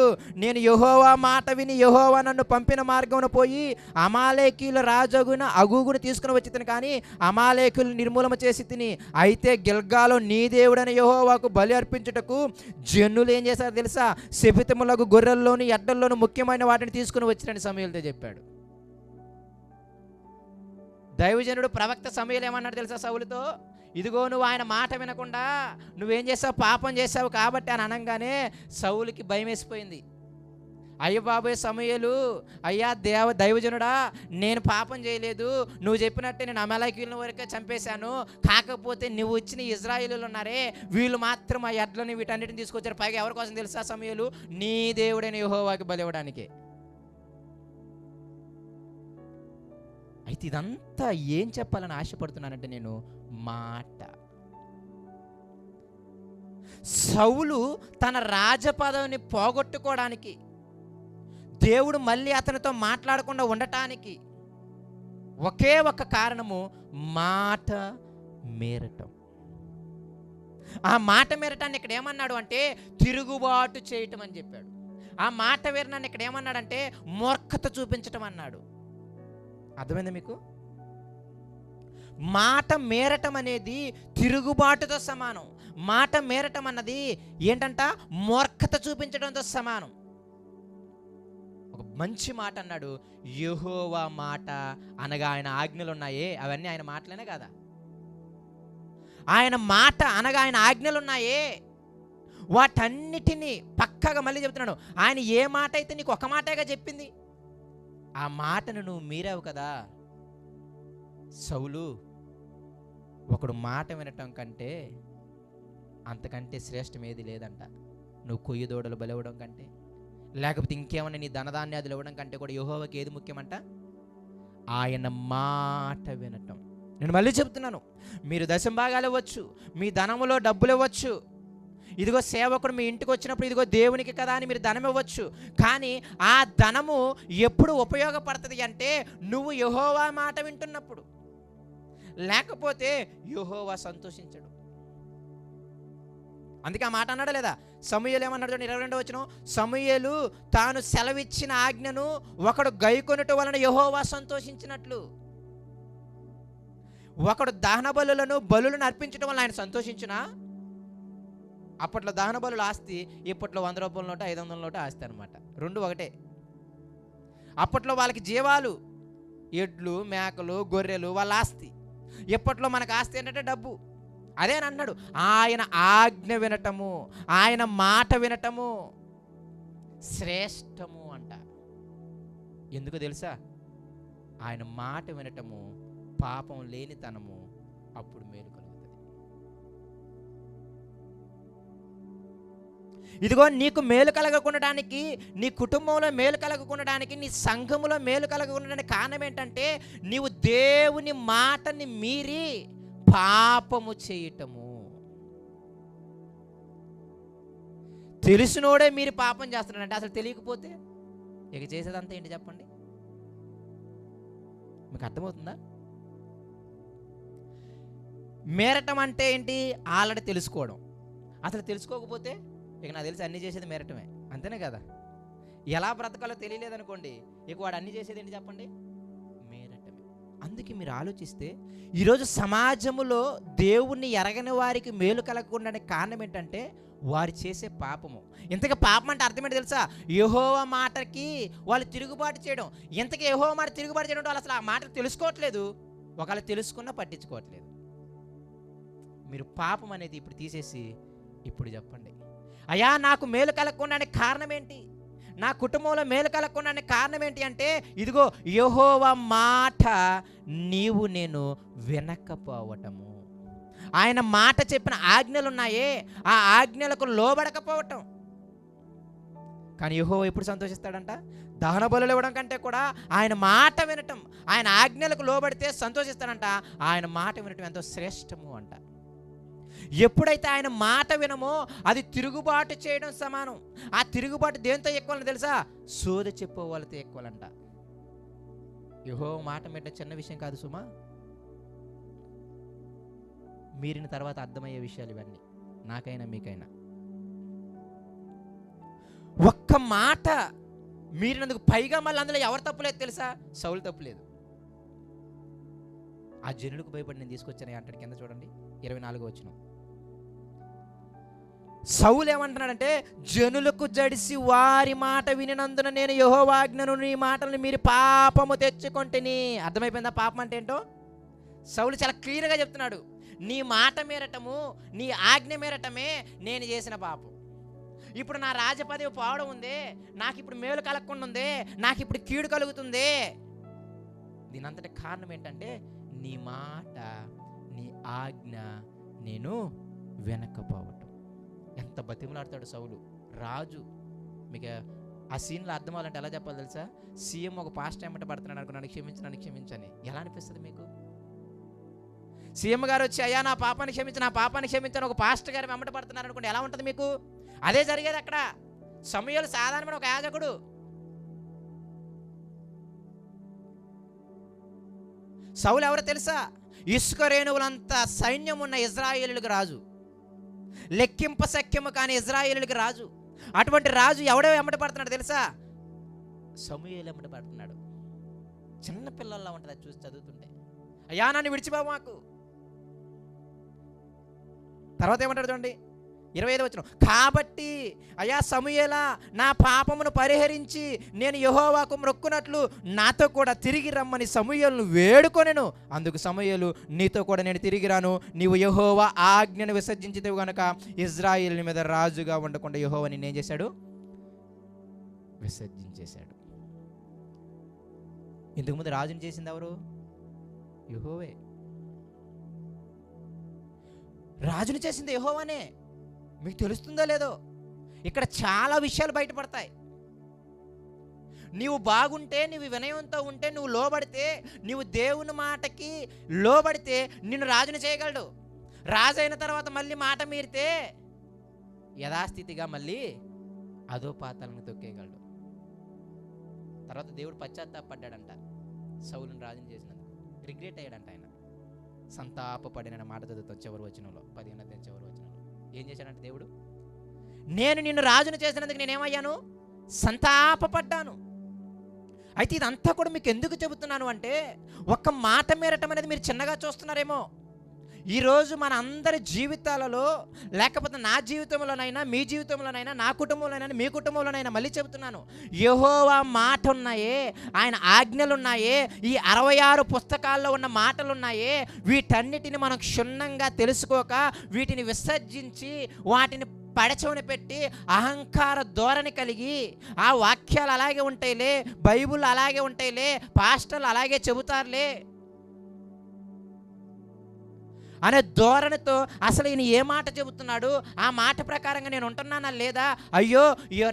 నేను యెహోవా మాట విని యెహోవా నన్ను పంపిన మార్గమున పోయి అమాలేకీయుల రాజగున అగూగును తీసుకుని వచ్చి తిని, కానీ అమాలేకీయులు నిర్మూలన చేసి తిని. అయితే గిల్గాలో నీ దేవుడైన యెహోవాకు బలి అర్పించుటకు జనులు ఏం చేశారు తెలుసా? శపితములకు గొర్రెల్లోని ఎడ్డల్లోను ముఖ్యమైన వాటిని తీసుకుని వచ్చిరని సమూయేలుతో చెప్పాడు. దైవజనుడు ప్రవక్త సమూయేలు ఏమన్నాడు తెలుసా సౌలుతో? ఇదిగో నువ్వు ఆయన మాట వినకుండా నువ్వేం చేసావు? పాపం చేసావు కాబట్టి అని అనగానే సౌలుకి భయం వేసిపోయింది. అయ్య బాబోయ్ సమూయేలు, అయ్యా దైవజనుడా, నేను పాపం చేయలేదు, నువ్వు చెప్పినట్టే నేను అమాలేకీయుల వరకే చంపేశాను, కాకపోతే నువ్వు వచ్చిన ఇజ్రాయేలీలు ఉన్నారే, వీళ్ళు మాత్రం ఆ ఎడ్లని వీటన్నిటిని తీసుకొచ్చారు. పైగా ఎవరి కోసం తెలుసా సమూయేలు? నీ దేవుడైన యెహోవాకి బలి ఇవ్వడానికి. అయితే ఇదంతా ఏం చెప్పాలని ఆశపడుతున్నానంటే నేను, మాట. సౌలు తన రాజపదవిని పోగొట్టుకోవడానికి, దేవుడు మళ్ళీ అతనితో మాట్లాడకుండా ఉండటానికి ఒకే ఒక కారణము, మాట మేరటం. ఆ మాట మేరటాన్ని ఇక్కడ ఏమన్నాడు అంటే తిరుగుబాటు చేయటం అని చెప్పాడు. ఆ మాట వేరనాన్ని ఇక్కడ ఏమన్నాడంటే మూర్ఖత చూపించటం అన్నాడు. అర్థమైందా మీకు? మాట మేరటం అనేది తిరుగుబాటుతో సమానం. మాట మేరటం అన్నది ఏంటంట? మూర్ఖత చూపించడంతో సమానం. ఒక మంచి మాట అన్నాడు, యెహోవా మాట అనగా ఆయన ఆజ్ఞలు ఉన్నాయే, అవన్నీ ఆయన మాటలేనే కదా? ఆయన మాట అనగా ఆయన ఆజ్ఞలు ఉన్నాయే, వాటన్నిటినీ పక్కగా మళ్ళీ చెప్తున్నాడు. ఆయన ఏ మాట అయితే నీకు ఒక మాటగా చెప్పింది, ఆ మాటను నువ్వు మీరావు కదా సౌలు. ఒకడు మాట వినటం కంటే అంతకంటే శ్రేష్టం ఏది లేదంట. నువ్వు కొయ్యి దూడలు బలివ్వడం కంటే, లేకపోతే ఇంకేమన్నా నీ ధనధాన్యాదులు ఇవ్వడం కంటే కూడా యెహోవాకి ఏది ముఖ్యమంట? ఆయన మాట వినటం. నేను మళ్ళీ చెప్తున్నాను, మీరు దశంభాగాలు ఇవ్వచ్చు, మీ ధనములో డబ్బులు ఇవ్వచ్చు, ఇదిగో సేవకుడు మీ ఇంటికి వచ్చినప్పుడు ఇదిగో దేవునికి కదా అని మీరు ధనం ఇవ్వచ్చు. కానీ ఆ ధనము ఎప్పుడు ఉపయోగపడుతుంది అంటే నువ్వు యెహోవా మాట వింటున్నప్పుడు, లేకపోతే యెహోవా సంతోషించడు. అందుకే ఆ మాట అన్నాడా లేదా? సమూయేలు ఏమన్నాడు చూడండి, 22వ వచనం, సమూయేలు తాను సెలవిచ్చిన ఆజ్ఞను ఒకడు గైకొనుట వలన యెహోవా సంతోషించినట్లు. ఒకడు దహన బలులను అర్పించడం వలన ఆయన సంతోషించునా? అప్పట్లో దహన బలుల ఆస్తి, ఇప్పట్లో 100 రూపాయల నోట 500 నోట ఆస్తి అనమాట. రెండు ఒకటే. అప్పట్లో వాళ్ళకి జీవాలు, ఎడ్లు, మేకలు, గొర్రెలు వాళ్ళ ఆస్తి. ఇప్పట్లో మనకు ఆస్తి ఏంటంటే డబ్బు. అదే అన్నాడు, ఆయన ఆజ్ఞ వినటము, ఆయన మాట వినటము శ్రేష్టము అంట. ఎందుకు తెలుసా? ఆయన మాట వినటము పాపం లేనితనము, అప్పుడు మేలు కలుగుతుంది. ఇదిగో నీకు మేలు కలగకుండడానికి, నీ కుటుంబంలో మేలు కలగకుండడానికి, నీ సంఘములో మేలు కలగకుండడానికి కారణం ఏంటంటే నీవు దేవుని మాటని మీరి పాపము చేయటము. తెలిసినోడే మీరు పాపం చేస్తున్నాడంటే అసలు తెలియకపోతే ఇక చేసేదంతా ఏంటి చెప్పండి? మీకు అర్థమవుతుందా? మేరటం అంటే ఏంటి? ఆల్రెడీ తెలుసుకోవడం. అసలు తెలుసుకోకపోతే ఇక నాకు తెలిసి అన్నీ చేసేది మేరటమే, అంతేనే కదా? ఎలా బ్రతకాలో తెలియలేదనుకోండి, ఇక వాడు అన్నీ చేసేది ఏంటి చెప్పండి? మేరటమే. అందుకే మీరు ఆలోచిస్తే ఈరోజు సమాజంలో దేవుణ్ణి ఎరగని వారికి మేలు కలగకుండా కారణం ఏంటంటే వారు చేసే పాపము. ఇంతకీ పాపం అంటే అర్థం ఏంటి తెలుసా? యెహోవా మాటకి వాళ్ళు తిరుగుబాటు చేయడం. ఇంతకీ యెహోవా మాట తిరుగుబాటు చేయడం వాళ్ళు అసలు ఆ మాట తెలుసుకోవట్లేదు, ఒకవేళ తెలుసుకున్నా పట్టించుకోవట్లేదు. మీరు పాపం అనేది ఇప్పుడు తీసేసి ఇప్పుడు చెప్పండి, అయ్యా నాకు మేలు కలగకుండా కారణం ఏంటి, నా కుటుంబంలో మేలు కలగకుండా కారణం ఏంటి అంటే ఇదిగో యెహోవా మాట నీవు నేను వినకపోవటము. ఆయన మాట చెప్పిన ఆజ్ఞలు ఉన్నాయే, ఆ ఆజ్ఞలకు లోబడకపోవటం. కానీ యెహోవా ఎప్పుడు సంతోషిస్తాడంట? దహన బలులు ఇవ్వడం కంటే కూడా ఆయన మాట వినటం, ఆయన ఆజ్ఞలకు లోబడితే సంతోషిస్తాడంట. ఆయన మాట వినటం ఎంతో శ్రేష్టము అంట. ఎప్పుడైతే ఆయన మాట వినమో అది తిరుగుబాటు చేయడం సమానం. ఆ తిరుగుబాటు దేంతో ఎక్కువని తెలుసా? సోద చెప్పే వాళ్ళతో ఎక్కువలంట. యెహోవా మాట వినడం చిన్న విషయం కాదు సుమా. మీరిన తర్వాత అర్థమయ్యే విషయాలు ఇవన్నీ, నాకైనా మీకైనా. ఒక్క మాట మీరినందుకు పైగా మళ్ళీ అందులో ఎవరు తప్పులేదు తెలుసా? సౌలు తప్పులేదు. ఆ జనులకు భయపడి నేను తీసుకొచ్చాను అంటాడు. కింద చూడండి 24వ వచనం. సౌలు ఏమంటున్నాడంటే, జనులకు జడిసి వారి మాట వినినందున నేను యెహోవా ఆజ్ఞను నీ మాటలను మీరు పాపము తెచ్చుకొంటిని. అర్థమైపోయిందా పాపం అంటే ఏంటో? సౌలు చాలా క్లియర్గా చెప్తున్నాడు, నీ మాట మేరటము, నీ ఆజ్ఞ మేరటమే నేను చేసిన పాపం. ఇప్పుడు నా రాజపదవి పోవడం ఉంది, నాకు ఇప్పుడు మేలు కలగకుండా ఉంది, నాకు ఇప్పుడు కీడు కలుగుతుంది. దీనంతటి కారణం ఏంటంటే నీ మాట, నీ ఆజ్ఞ నేను వినకపోవటం. ఎంత బతిమలాడతాడు సౌలు. రాజు, మీకు ఆ సీన్లో అర్థం అవ్వాలంటే ఎలా చెప్పాలి తెలుసా? సీఎం ఒక పాస్ట్ వెంబట పడుతున్నాడు అనుకో, నన్ను క్షమించు నన్ను క్షమించని. ఎలా అనిపిస్తుంది మీకు? సీఎం గారు వచ్చి అయ్యా నా పాపాన్ని క్షమించు నా పాపాన్ని క్షమించని ఒక పాస్టర్ గారు వెంబట పడుతున్నారు అనుకోండి, ఎలా ఉంటుంది మీకు? అదే జరిగేది అక్కడ. సమూయేలు సాధారణమైన ఒక యాజకుడు. సౌలు ఎవరో తెలుసా? ఇసుక రేణువులంత సైన్యం ఉన్న ఇజ్రాయేలులకు రాజు, లెక్కింప సఖ్యము కానీ ఇజ్రాయేలులకు రాజు. అటువంటి రాజు ఎవడో వెంబట పడుతున్నాడు తెలుసా? సమూయేలు వెంబట పడుతున్నాడు. చిన్న పిల్లల్లా ఉంటుంది అది చూసి చదువుతుంటే. అయ్యా నన్ను విడిచిపోవు మాకు. తర్వాత ఏమంటాడు చూడండి 25వ వచనం. కాబట్టి అయ్యా సమూయేలా నా పాపమును పరిహరించి నేను యెహోవాకు మొక్కునట్లు నాతో కూడా తిరిగి రమ్మని సమూయేలును వేడుకొనెను. అందుకు సమూయేలు, నీతో కూడా నేను తిరిగి రాను, నీవు యెహోవా ఆజ్ఞను విసర్జించితివి గనుక ఇజ్రాయేలు మీద రాజుగా ఉండకుండా యెహోవా నిన్నేం చేశాడు? విసర్జించేశాడు. ఇంతకుముందు రాజుని చేసింది ఎవరు? యెహోవే. రాజుని చేసింది యెహోవానే. మీకు తెలుస్తుందో లేదో, ఇక్కడ చాలా విషయాలు బయటపడతాయి. నీవు బాగుంటే, నీవు వినయంతో ఉంటే, నువ్వు లోబడితే, నీవు దేవుని మాటకి లోబడితే నిన్ను రాజుని చేయగలడు. రాజు అయిన తర్వాత మళ్ళీ మాట మీరితే యథాస్థితిగా మళ్ళీ అదో పాతాలను తొక్కేయగలడు. తర్వాత దేవుడు పశ్చాత్తాపడ్డాడంట సౌలుని రాజుని చేసినందుకు. రిగ్రెట్ అయ్యాడంట ఆయన. సంతాపపడిన మాట చదువుతాం చివరి వచనంలో, 15వ చివరి వచనంలో. ఏం చేశాడంటే దేవుడు, నేను నిన్ను రాజును చేసినందుకు నేనేమయ్యాను? సంతాపపడ్డాను. అయితే ఇదంతా కూడా మీకు ఎందుకు చెబుతున్నాను అంటే, ఒక్క మాట మేరటం అనేది మీరు చిన్నగా చూస్తున్నారేమో. ఈరోజు మన అందరి జీవితాలలో, లేకపోతే నా జీవితంలోనైనా, మీ జీవితంలోనైనా, నా కుటుంబంలోనైనా, మీ కుటుంబంలోనైనా, మళ్ళీ చెబుతున్నాను, యెహోవా మాట ఉన్నాయే, ఆయన ఆజ్ఞలు ఉన్నాయే, ఈ 66 పుస్తకాల్లో ఉన్న మాటలు ఉన్నాయే, వీటన్నిటిని మనం క్షుణ్ణంగా తెలుసుకోక వీటిని విసర్జించి వాటిని పడచవుని పెట్టి అహంకార ధోరణి కలిగి ఆ వాక్యాలు అలాగే ఉంటాయిలే, బైబుల్ అలాగే ఉంటాయిలే, పాస్టర్లు అలాగే చెబుతారులే అనే ధోరణితో అసలు ఈయన ఏ మాట చెబుతున్నాడు, ఆ మాట ప్రకారంగా నేను ఉంటున్నానా లేదా, అయ్యో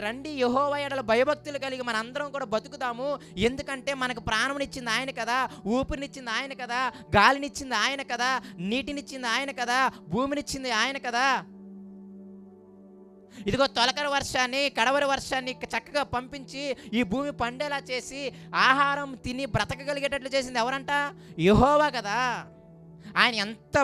రండి యెహోవా యెడల భయభక్తులు కలిగి మన అందరం కూడా బతుకుతాము. ఎందుకంటే మనకు ప్రాణమునిచ్చింది ఆయన కదా, ఊపిరినిచ్చింది ఆయన కదా, గాలినిచ్చింది ఆయన కదా, నీటినిచ్చింది ఆయన కదా, భూమినిచ్చింది ఆయన కదా. ఇదిగో తొలకరి వర్షాన్ని, కడవరి వర్షాన్ని చక్కగా పంపించి ఈ భూమి పండేలా చేసి ఆహారం తిని బ్రతకగలిగేటట్లు చేసింది ఎవరంట? యెహోవా కదా. ఆయన ఎంత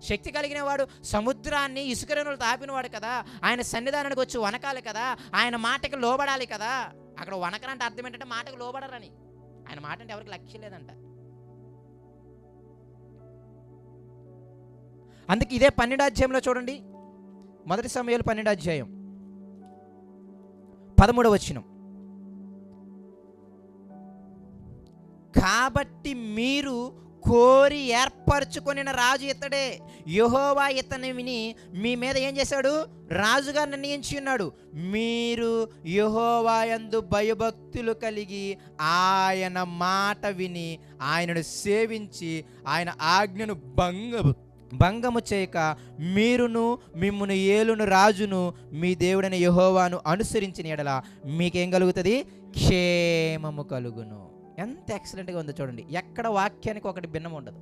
శక్తి కలిగిన వాడు, సముద్రాన్ని ఇసుక రేణులతో ఆపినవాడు కదా. ఆయన సన్నిధానానికి వచ్చి వనకాలి కదా, ఆయన మాటకి లోబడాలి కదా. అక్కడ వనకరంటే అర్థం ఏంటంటే మాటకు లోబడరని. ఆయన మాట అంటే ఎవరికి లక్ష్యం లేదంట. అందుకే ఇదే 12వ అధ్యాయంలో చూడండి, మొదటి సమూయేలు 12వ అధ్యాయం 13వ వచనం. కాబట్టి మీరు కోరి ఏర్పరచుకొనిన రాజు ఇతడే, యెహోవా ఇతనిని మీ మీద ఏం చేశాడు? రాజుగా నిర్ణయించి ఉన్నాడు. మీరు యెహోవా యందు భయభక్తులు కలిగి ఆయన మాట విని ఆయనను సేవించి ఆయన ఆజ్ఞను భంగము చేయక మీరును మిమ్మును ఏలును రాజును మీ దేవుడైన యెహోవాను అనుసరించిన యెడల మీకేం కలుగుతుంది? క్షేమము కలుగును. ఎంత ఎక్సలెంట్గా ఉందో చూడండి. ఎక్కడ వాక్యానికి ఒకటి భిన్నం ఉండదు.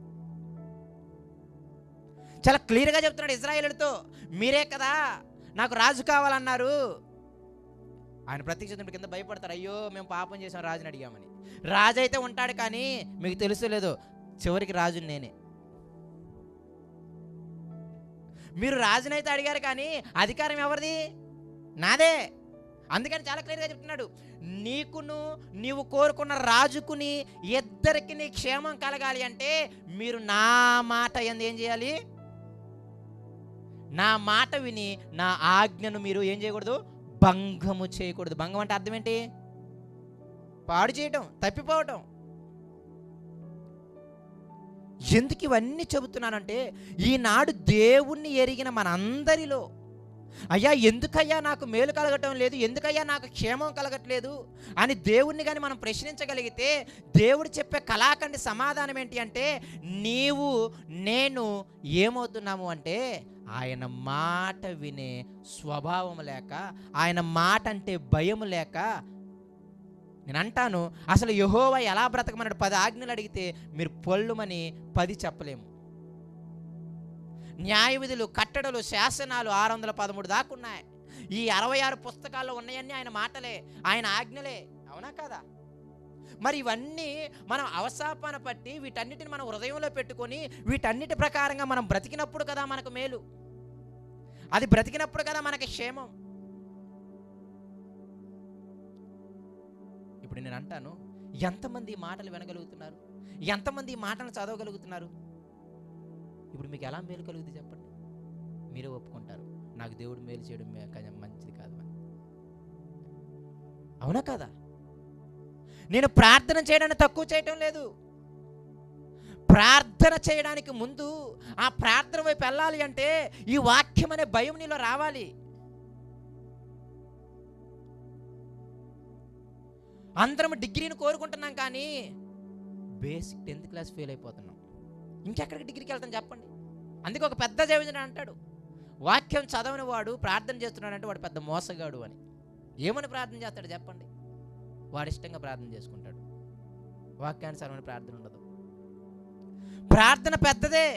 చాలా క్లియర్గా చెప్తున్నాడు ఇశ్రాయేలుతో, మీరే కదా నాకు రాజు కావాలన్నారు. ఆయన ప్రత్యక్ష కింద భయపడతారు, అయ్యో మేము పాపం చేసాం రాజుని అడిగామని. రాజు అయితే ఉంటాడు, కానీ మీకు తెలుసలేదు చివరికి రాజుని నేనే. మీరు రాజునైతే అడిగారు, కానీ అధికారం ఎవరిది? నాదే. అందుకని చాలా క్లియర్గా చెప్తున్నాడు, నీవు కోరుకున్న రాజుకుని ఇద్దరికి నీ క్షేమం కలగాలి అంటే మీరు నా మాట ఏం చేయాలి? నా మాట విని నా ఆజ్ఞను మీరు ఏం చేయకూడదు? భంగము చేయకూడదు. భంగం అంటే అర్థం ఏంటి? పాడు చేయటం, తప్పిపోవటం. ఎందుకు ఇవన్నీ చెబుతున్నానంటే, ఈనాడు దేవుణ్ణి ఎరిగిన మనందరిలో, అయ్యా ఎందుకయ్యా నాకు మేలు కలగటం లేదు, ఎందుకయ్యా నాకు క్షేమం కలగట్లేదు అని దేవుణ్ణి కానీ మనం ప్రశ్నించగలిగితే, దేవుడు చెప్పే కళాఖండి సమాధానం ఏంటి అంటే, నీవు నేను ఏమవుతున్నాము అంటే ఆయన మాట వినే స్వభావం లేక, ఆయన మాట అంటే భయం లేక. నేను అంటాను, అసలు యెహోవా ఎలా బ్రతకమన్నాడు? 10 ఆజ్ఞలు అడిగితే మీరు పొల్లుమని 10 చెప్పలేము. న్యాయ విధులు, కట్టడలు, శాసనాలు 613 దాకా ఉన్నాయి. ఈ 66 పుస్తకాల్లో ఉన్నాయన్నీ ఆయన మాటలే, ఆయన ఆజ్ఞలే. అవునా కాదా? మరి ఇవన్నీ మనం అవసాపాన పట్టి వీటన్నిటిని మనం హృదయంలో పెట్టుకొని వీటన్నిటి ప్రకారంగా మనం బ్రతికినప్పుడు కదా మనకు మేలు, అది బ్రతికినప్పుడు కదా మనకి క్షేమం. ఇప్పుడు నేను అంటాను, ఎంతమంది ఈ మాటలు వినగలుగుతున్నారు? ఎంతమంది ఈ మాటలు చదవగలుగుతున్నారు? ఇప్పుడు మీకు ఎలా మేలు కలుగుతుంది చెప్పండి? మీరే ఒప్పుకుంటారు, నాకు దేవుడు మేలు చేయడం మంచిది కాదు అని. అవునా కదా? నేను ప్రార్థన చేయడాన్ని తక్కువ చేయటం లేదు. ప్రార్థన చేయడానికి ముందు ఆ ప్రార్థన వైపు వెళ్ళాలి అంటే ఈ వాక్యం అనే భయం నీలో రావాలి. అందరం డిగ్రీని కోరుకుంటున్నాం, కానీ బేసిక్ 10th క్లాస్ ఫెయిల్ అయిపోతున్నాం. ఇంకెక్కడికి డిగ్రీకి వెళ్తాం చెప్పండి? అందుకే ఒక పెద్ద జవజన అంటాడు, వాక్యం చదవని వాడు ప్రార్థన చేస్తున్నాడంటే వాడు పెద్ద మోసగాడు అని. ఏమని ప్రార్థన చేస్తాడు చెప్పండి? వాడు ఇష్టంగా ప్రార్థన చేసుకుంటాడు, వాక్యానుసారమైన ప్రార్థన ఉండదు. ప్రార్థన పెద్దదే,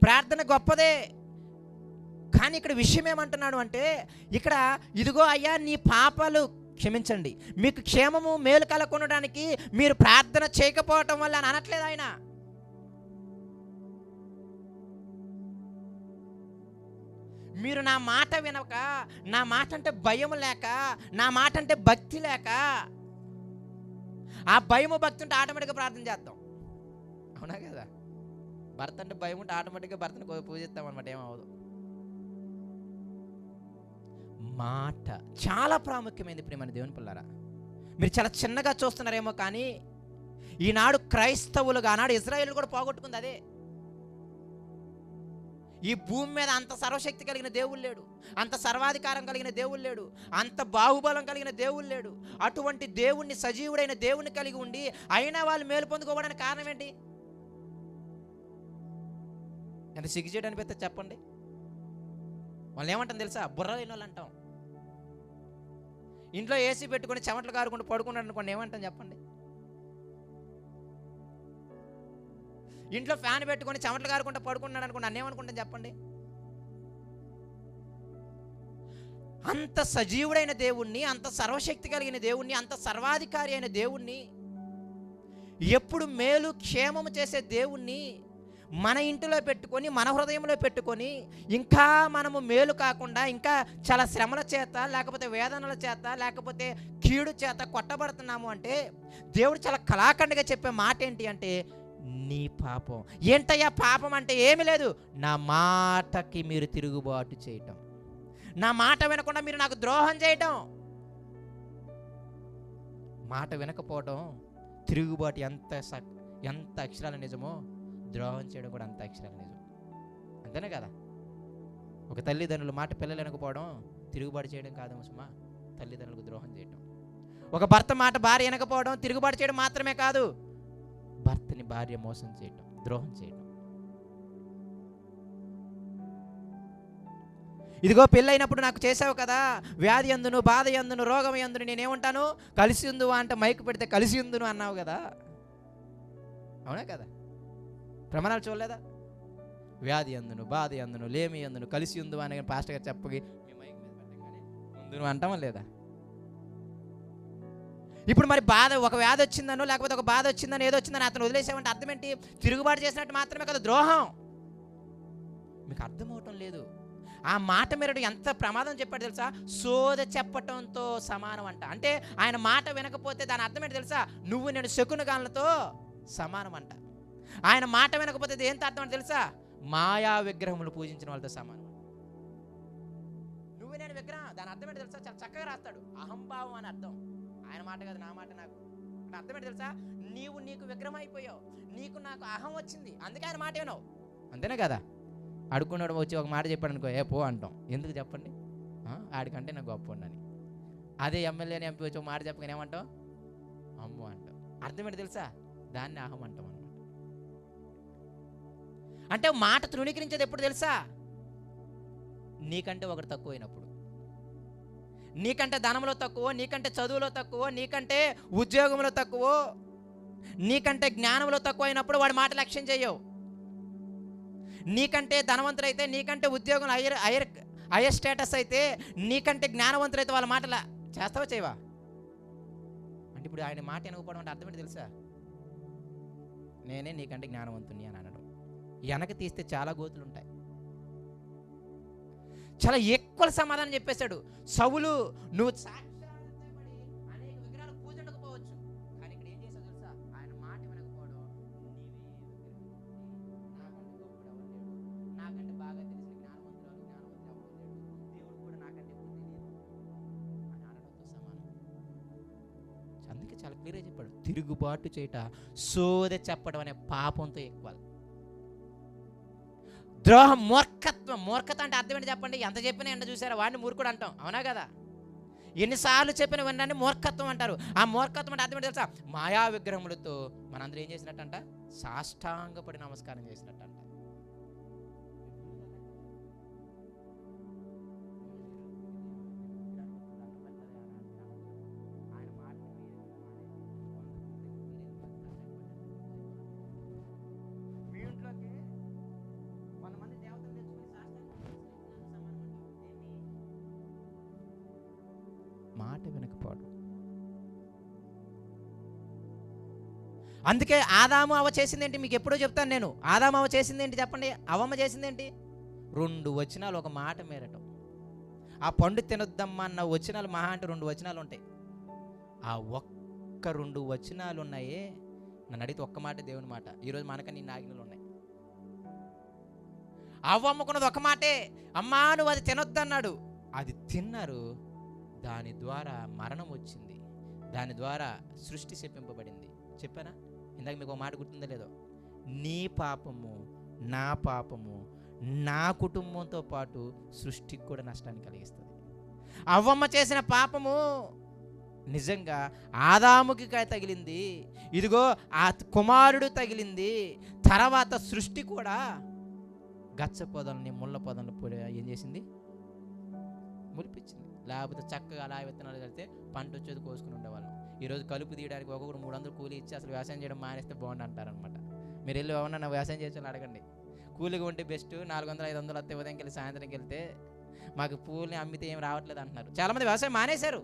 ప్రార్థన గొప్పదే. కానీ ఇక్కడ విషయం ఏమంటున్నాడు అంటే, ఇక్కడ ఇదిగో అయ్యా నీ పాపాలు క్షమించండి, మీకు క్షేమము మేలు కలగొనడానికి మీరు ప్రార్థన చేయకపోవటం వల్ల అని అనట్లేదు ఆయన. మీరు నా మాట వినక, నా మాట అంటే భయం లేక, నా మాట అంటే భక్తి లేక, ఆ భయము భక్తి ఉంటే ఆటోమేటిక్గా ప్రార్థన చేద్దాం. అవునా కదా? భర్త అంటే భయం ఉంటే ఆటోమేటిక్గా భర్తను పూజిస్తాం అనమాట, ఏమవదు. మాట చాలా ప్రాముఖ్యమైనది ప్రియమైన దేవుని పిల్లరా. మీరు చాలా చిన్నగా చూస్తున్నారేమో, కానీ ఈనాడు క్రైస్తవులుగా, ఆనాడు ఇజ్రాయేల్ కూడా పోగొట్టుకుంది అదే. ఈ భూమి మీద అంత సర్వశక్తి కలిగిన దేవుడు లేడు, అంత సర్వాధికారం కలిగిన దేవుడు లేడు, అంత బాహుబలం కలిగిన దేవుడు లేడు. అటువంటి దేవుణ్ణి, సజీవుడైన దేవుణ్ణి కలిగి ఉండి అయినా వాళ్ళు మేలు పొందుకోవడానికి కారణం ఏంటి? ఎంత సిగ్గు చేయడం అనిపిస్తుంది చెప్పండి? వాళ్ళు ఏమంటాం తెలుసా? బుర్ర లేని వాళ్ళు అంటాం. ఇంట్లో ఏసీ పెట్టుకొని చెమటలు కారుకుంటూ పడుకున్నాడు అనుకోండి, ఏమంటాం చెప్పండి? ఇంట్లో ఫ్యాన్ పెట్టుకొని చెమటలు కారుకుంటూ పడుకున్నాడు అనుకోండి, అన్నేమనుకుంటాం చెప్పండి? అంత సజీవుడైన దేవుణ్ణి, అంత సర్వశక్తి కలిగిన దేవుణ్ణి, అంత సర్వాధికారి అయిన దేవుణ్ణి, ఎప్పుడు మేలు క్షేమము చేసే దేవుణ్ణి మన ఇంటిలో పెట్టుకొని, మన హృదయంలో పెట్టుకొని, ఇంకా మనము మేలు కాకుండా ఇంకా చాలా శ్రమల చేత, లేకపోతే వేదనల చేత, లేకపోతే కీడు చేత కొట్టబడుతున్నాము అంటే దేవుడు చాలా కళాఖండిగా చెప్పే మాట ఏంటి అంటే, నీ పాపం. ఏంటయ్యా పాపం అంటే? ఏమీ లేదు, నా మాటకి మీరు తిరుగుబాటు చేయటం, నా మాట వినకుండా మీరు నాకు ద్రోహం చేయటం. మాట వినకపోవటం, తిరుగుబాటు ఎంత అక్షరాల నిజమో, ద్రోహం చేయడం కూడా అంత అక్షరాల నిజం. అంతేనే కదా? ఒక తల్లిదండ్రుల మాట పిల్లలు వినకపోవడం తిరుగుబాటు చేయడం కాదేమో సుమా, తల్లిదండ్రులకు ద్రోహం చేయడం. ఒక భర్త మాట భార్య వినకపోవడం తిరుగుబాటు చేయడం మాత్రమే కాదు, భర్తని భార్య మోసం చేయడం, ద్రోహం చేయడం. ఇదిగో పెళ్ళైనప్పుడు నాకు చేసావు కదా, వ్యాధి అందును, బాధ అందును, రోగం అందును నేనేమంటాను, కలిసి ఉందువా అంటే మైకు పెడితే కలిసి ఉందును అన్నావు కదా. అవునా కదా? ప్రమాణాలు చూడలేదా? వ్యాధి అందును, బాధ అందును, లేమి అందును, కలిసి ఉందువా అని పాస్టర్ గారు చెప్పగి మీ మైక్ మీద పెట్టగానే ఉందును అంటామా లేదా? ఇప్పుడు మరి ఒక వ్యాధి వచ్చిందనో, లేకపోతే ఒక బాధ వచ్చిందని, ఏదో వచ్చిందని అతను వదిలేసామంటే అర్థం ఏంటి? తిరుగుబాటు చేసినట్టు మాత్రమే కదా, ద్రోహం. మీకు అర్థమవటం లేదు. ఆ మాట మీరు ఎంత ప్రమాదం చెప్పాడు తెలుసా? సోద చెప్పటంతో సమానం అంట. అంటే ఆయన మాట వినకపోతే దాని అర్థం ఏంటి తెలుసా? నువ్వు నేను శకునగాళ్ళతో సమానం అంట. ఆయన మాట వినకపోతే ఏంటి అర్థం అంటే తెలుసా? మాయా విగ్రహములు పూజించిన వాళ్ళతో సమానం. నువ్వు నేను విగ్రహం, దాని అర్థం ఏంటి తెలుసా? చాలా చక్కగా రాస్తాడు. అహంభావం అని అర్థం. ఆయన మాట కాదు, నా మాట నాకు అంటే అర్థం ఏంటి తెలుసా? నీకు విగ్రహం అయిపోయావు, నాకు అహం వచ్చింది, అందుకే ఆయన మాట వినవు. అంతేనే కదా? అడుక్కున్నాడు వచ్చి ఒక మాట చెప్పాడు అనుకో, ఏ పో అంటాం. ఎందుకు చెప్పండి? ఆడికంటే నాకు గొప్ప ఉండని. అదే ఎమ్మెల్యేని ఎంపీ వచ్చి ఒక మాట చెప్పగానే ఏమంటాం? అమ్మో అంటాం. అర్థం ఏంటి తెలుసా? దాన్ని అహం అంటాం అనమాట. అంటే మాట తృణీకరించేది ఎప్పుడు తెలుసా? నీకంటే ఒకటి తక్కువైనప్పుడు, నీకంటే ధనంలో తక్కువ, నీకంటే చదువులో తక్కువ, నీకంటే ఉద్యోగంలో తక్కువ, నీకంటే జ్ఞానంలో తక్కువ అయినప్పుడు వాడి మాట లక్ష్యం చేయవు. నీకంటే ధనవంతులైతే, నీకంటే ఉద్యోగం హైయర్ స్టేటస్ అయితే, నీకంటే జ్ఞానవంతులైతే వాళ్ళ మాట చేస్తావా చేయవా? అంటే ఇప్పుడు ఆయన మాట వినకపోవడం అంటే అర్థం ఏంటి తెలుసా? నేనే నీకంటే జ్ఞానవంతుని అని అనడం. వెనక తీస్తే చాలా గోతులు ఉంటాయి. చాలా ఎక్కువ సమాధానం చెప్పేశాడు. సౌలు నువ్వు అనేక విగ్రహాలు పూజించకపోవచ్చు, కానీ ఇక్కడ ఏం చేసావు తెలుసా? ఆయన మాట వినకపోవడం, నాకంటే బాగా తెలిసిన జ్ఞానవంతుడు దేవుడు కూడా నాకంటే ఎప్పుడు తెలియదు అని అనడంతో సమానం. అందుకే చాలా క్లియర్గా చెప్పాడు, తిరుగుబాటు చేయట, సోదె చెప్పడం అనే పాపంతో ఎక్కువ. ద్రోహం, మూర్ఖత అంటే అర్థం ఏంటి చెప్పండి? ఎంత చెప్పినా ఎండ చూసారా వాడిని మూర్ఖుడు అంటాం. అవునా కదా? ఎన్నిసార్లు చెప్పిన విన్నాన్ని మూర్ఖత్వం అంటారు. ఆ మూర్ఖత్వం అంటే అర్థం ఏంటి తెలుసా? మాయా విగ్రహములతో మనందరూ ఏం చేసినట్టంట? సాష్టాంగపడి నమస్కారం చేసినట్టంట. మాట వినకపోవడం. అందుకే ఆదాము అవ చేసిందేంటి మీకు ఎప్పుడో చెప్తాను నేను. ఆదాము అవ చేసిందేంటి చెప్పండి? అవమ్మ చేసిందేంటి? 2 వచనాలు ఒక మాట మేరటం. ఆ పండు తినొద్దమ్మా అన్న వచనాలు మహా అంటే 2 వచనాలు ఉంటాయి. ఆ ఒక్క 2 వచనాలు ఉన్నాయే. నన్ను అడిగితే ఒక్క మాట దేవుని మాట. ఈరోజు మనకన్నా ఇన్ని ఆజ్ఞలు ఉన్నాయి. అవ్వమ్మకున్నది ఒక మాటే, అమ్మా నువ్వు అది తినొద్దన్నాడు. అది తిన్నారు, దాని ద్వారా మరణం వచ్చింది, దాని ద్వారా సృష్టి శపింపబడింది. చెప్పానా ఇందాక? మీకు ఒక మాట గుర్తుందో లేదో? నీ పాపము, నా పాపము, నా కుటుంబంతో పాటు సృష్టికి కూడా నష్టాన్ని కలిగిస్తుంది. అవ్వమ్మ చేసిన పాపము నిజంగా ఆదాముకి తగిలింది, ఇదిగో ఆ కుమారుడు తగిలింది, తర్వాత సృష్టి కూడా గచ్చ పొదల్ని, ముళ్ళ పొదలను ఏం చేసింది? ములిపించింది. లేకపోతే చక్కగా అలా విత్తనాలు కలిస్తే పంట వచ్చేది కోసుకుని ఉండేవాళ్ళం. ఈరోజు కలుపు తీయడానికి ఒక్కొక్కరు 300 కూలి ఇచ్చి అసలు వ్యవసాయం చేయడం మానేస్తే బాగుండు అంటారనమాట. మీరు వెళ్ళి ఏమన్నా వ్యవసాయం చేయాలని అడగండి. కూలిగా ఉంటే బెస్ట్, 400-500 వస్తే ఉదయంకి వెళ్ళి సాయంత్రంకి వెళ్తే మాకు పూలని అమ్మితే ఏం రావట్లేదు అంటున్నారు. చాలామంది వ్యవసాయం మానేశారు.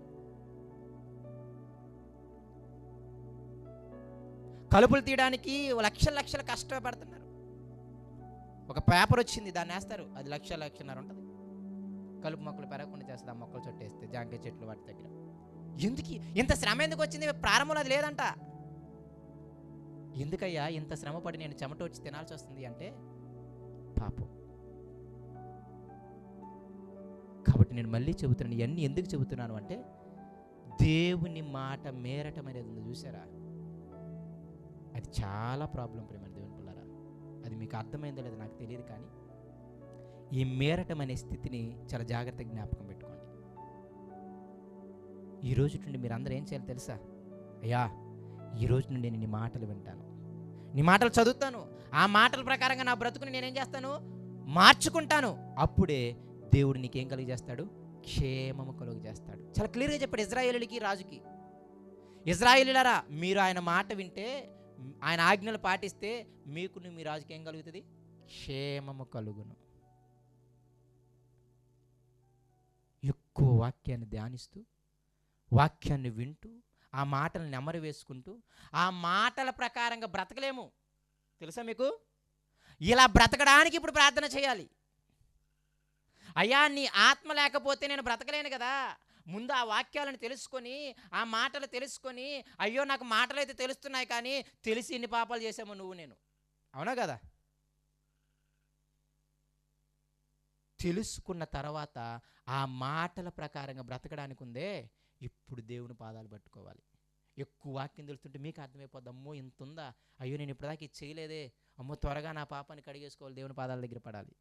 కలుపులు తీయడానికి లక్షలు కష్టపడుతున్నారు. ఒక పేపర్ వచ్చింది, దాన్ని వేస్తారు, అది లక్షన్నర ఉంటుంది. కలుపు మొక్కలు పెరగకుండా చేస్తుంది ఆ మొక్కలు చుట్టేస్తే, జాంకాయ చెట్లు వాటి దగ్గర. ఎందుకు ఇంత శ్రమ ఎందుకు వచ్చింది? ప్రారంభంలో అది లేదంట. ఎందుకయ్యా ఇంత శ్రమపడి నేను చెమట వచ్చి తినాల్సి వస్తుంది అంటే పాపం. కాబట్టి నేను మళ్ళీ చెబుతున్నాను, ఇవన్నీ ఎందుకు చెబుతున్నాను అంటే దేవుని మాట మేరటం అనేది ఉంది చూసారా, అది చాలా ప్రాబ్లం ప్రేమ దేవుని పిల్లరా. అది మీకు అర్థమైందో లేదో నాకు తెలియదు, కానీ ఈ మేరటం అనే స్థితిని చాలా జాగ్రత్తగా జ్ఞాపకం పెట్టుకోండి. ఈ రోజు నుండి మీరు అందరూ ఏం చేయాలి తెలుసా? అయ్యా ఈ రోజు నుండి నేను నీ మాటలు వింటాను, నీ మాటలు చదువుతాను, ఆ మాటల ప్రకారంగా నా బ్రతుకుని నేనేం చేస్తాను, మార్చుకుంటాను. అప్పుడే దేవుడు నీకేం కలుగు చేస్తాడు? క్షేమము కలుగు చేస్తాడు. చాలా క్లియర్గా చెప్పాడు ఇజ్రాయేలులకి, రాజుకి. ఇజ్రాయేలులారా, మీరు ఆయన మాట వింటే, ఆయన ఆజ్ఞలు పాటిస్తే మీకును మీ రాజుకి ఏం కలుగుతుంది? క్షేమము కలుగును. ఎక్కువ వాక్యాన్ని ధ్యానిస్తూ, వాక్యాన్ని వింటూ, ఆ మాటలను నెమరు వేసుకుంటూ, ఆ మాటల ప్రకారంగా బ్రతకలేము. తెలుసా మీకు? ఇలా బ్రతకడానికి ఇప్పుడు ప్రార్థన చేయాలి. అయ్యా నీ ఆత్మ లేకపోతే నేను బ్రతకలేను కదా. ముందు ఆ వాక్యాలను తెలుసుకొని, ఆ మాటలు తెలుసుకొని, అయ్యో నాకు మాటలు అయితే తెలుస్తున్నాయి కానీ తెలిసి ఇన్ని పాపాలు చేసాము నువ్వు నేను. అవునా కదా? తెలుసుకున్న తర్వాత ఆ మాటల ప్రకారంగా బ్రతకడానికి ఉందే, ఇప్పుడు దేవుని పాదాలు పట్టుకోవాలి. ఎక్కువ వాక్యం తెలుస్తుంటే మీకు అర్థమైపోద్ది, అమ్మో ఇంత ఉందా, అయ్యో నేను ఇప్పటిదాకా ఇది చేయలేదే, అమ్మో త్వరగా నా పాపాన్ని కడిగేసుకోవాలి, దేవుని పాదాల దగ్గర పడాలి,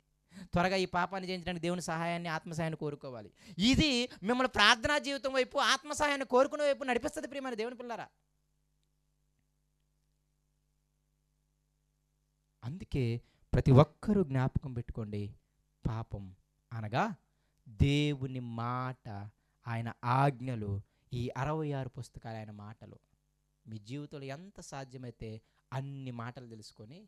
త్వరగా ఈ పాపాన్ని జయించడానికి దేవుని సహాయాన్ని, ఆత్మసహాయాన్ని కోరుకోవాలి. ఇది మిమ్మల్ని ప్రార్థనా జీవితం వైపు, ఆత్మసహాయాన్ని కోరుకునే వైపు నడిపిస్తుంది ప్రియమైన దేవుని పిల్లరా. అందుకే ప్రతి ఒక్కరూ జ్ఞాపకం పెట్టుకోండి, పాపం అనగా దేవుని మాట, ఆయన ఆజ్ఞలు, ఈ 66 పుస్తకాలు ఆయన మాటలు. మీ జీవితంలో ఎంత సాధ్యమైతే అన్ని మాటలు తెలుసుకొని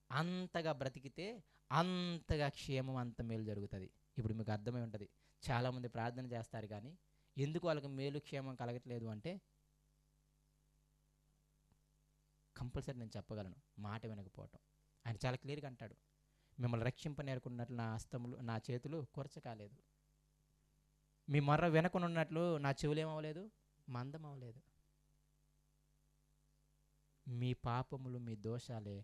అంతగా బ్రతికితే అంతగా క్షేమం, అంత మేలు జరుగుతుంది. ఇప్పుడు మీకు అర్థమై ఉంటుంది, చాలామంది ప్రార్థన చేస్తారు కానీ ఎందుకు వాళ్ళకి మేలు క్షేమం కలగట్లేదు అంటే కంపల్సరీ నేను చెప్పగలను, మాట వినకపోవటం. ఆయన చాలా క్లియర్గా అంటాడు, మిమ్మల్ని రక్షింపనేరుకున్నట్లు నా హస్తములు, నా చేతులు కొరచ కాలేదు, మీ మొర్ర వినకున్నట్లు నా చెవులు ఏమవ్వలేదు, మందం అవ్వలేదు. మీ పాపములు, మీ దోషాలే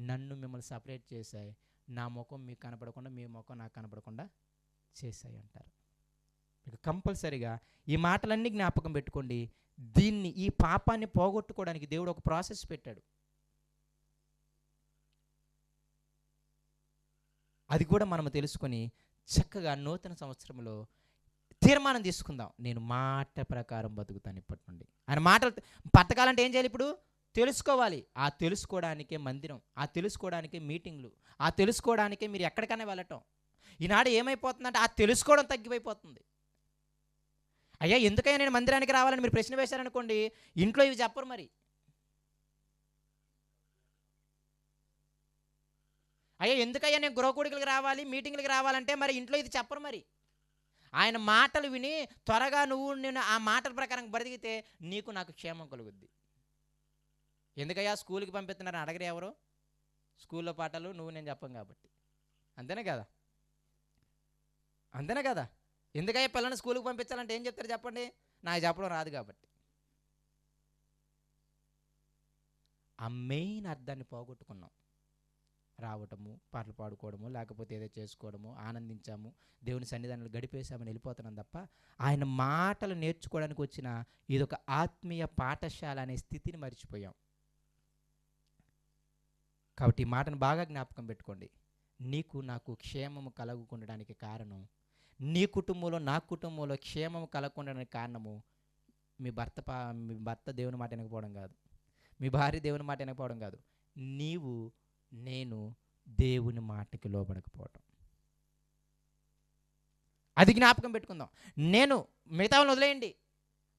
నన్ను మిమ్మల్ని సపరేట్ చేశాయి, నా ముఖం మీకు కనపడకుండా, మీ ముఖం నాకు కనపడకుండా చేశాయి అంటారు. మీకు కంపల్సరీగా ఈ మాటలన్నీ జ్ఞాపకం పెట్టుకోండి. దీన్ని, ఈ పాపాన్ని పోగొట్టుకోవడానికి దేవుడు ఒక ప్రాసెస్ పెట్టాడు. అది కూడా మనం తెలుసుకొని చక్కగా నూతన సంవత్సరంలో తీర్మానం తీసుకుందాం, నేను మాట ప్రకారం బతుకుతాను ఇప్పటి నుండి. ఆయన మాటలు బతకాలంటే ఏం చేయాలి? ఇప్పుడు తెలుసుకోవాలి. ఆ తెలుసుకోవడానికే మందిరం, ఆ తెలుసుకోవడానికే మీటింగ్లు, ఆ తెలుసుకోవడానికే మీరు ఎక్కడికైనా వెళ్ళటం. ఈనాడు ఏమైపోతుందంటే ఆ తెలుసుకోవడం తగ్గిపోతుంది. అయ్యా ఎందుకయ్యా నేను మందిరానికి రావాలని మీరు ప్రశ్న వేశారనుకోండి, ఇంట్లో ఇవి చెప్పరు. మరి అయ్యా ఎందుకయ్యా నేను గృహకూడికలకు రావాలి, మీటింగ్లకు రావాలంటే మరి ఇంట్లో ఇది చెప్పరు. మరి ఆయన మాటలు విని త్వరగా నేను ఆ మాటల ప్రకారం బ్రతికితే నీకు నాకు క్షేమం కలుగుద్ది. ఎందుకయ్యా స్కూల్కి పంపిస్తున్నారని అడగరు ఎవరు? స్కూల్లో పాఠాలు నువ్వు నేను చెప్పం కాబట్టి. అంతేనే కదా? అంతేనే కదా? ఎందుకయ్యా పిల్లల్ని స్కూల్కి పంపించాలంటే ఏం చెప్తారు చెప్పండి? నాకు చెప్పడం రాదు కాబట్టి. ఆ మెయిన్ అర్థాన్ని పోగొట్టుకున్నాం. రావటము, పాటలు పాడుకోవడము, లేకపోతే ఏదో చేసుకోవడము, ఆనందించాము, దేవుని సన్నిధానంలో గడిపేశామని వెళ్ళిపోతున్నాం తప్ప ఆయన మాటలు నేర్చుకోవడానికి వచ్చిన ఇదొక ఆత్మీయ పాఠశాల అనే స్థితిని మర్చిపోయాం. కాబట్టి ఈ మాటను బాగా జ్ఞాపకం పెట్టుకోండి. నీకు నాకు క్షేమము కలగకుండడానికి కారణం, నీ కుటుంబంలో నా కుటుంబంలో క్షేమము కలగకుండడానికి కారణము మీ భర్త దేవుని మాట వినకపోవడం కాదు, మీ భార్య దేవుని మాట వినకపోవడం కాదు, నీవు నేను దేవుని మాటకి లోబడకపోవటం. అది జ్ఞాపకం పెట్టుకుందాం. నేను మిగతా వాళ్ళని వదిలేయండి,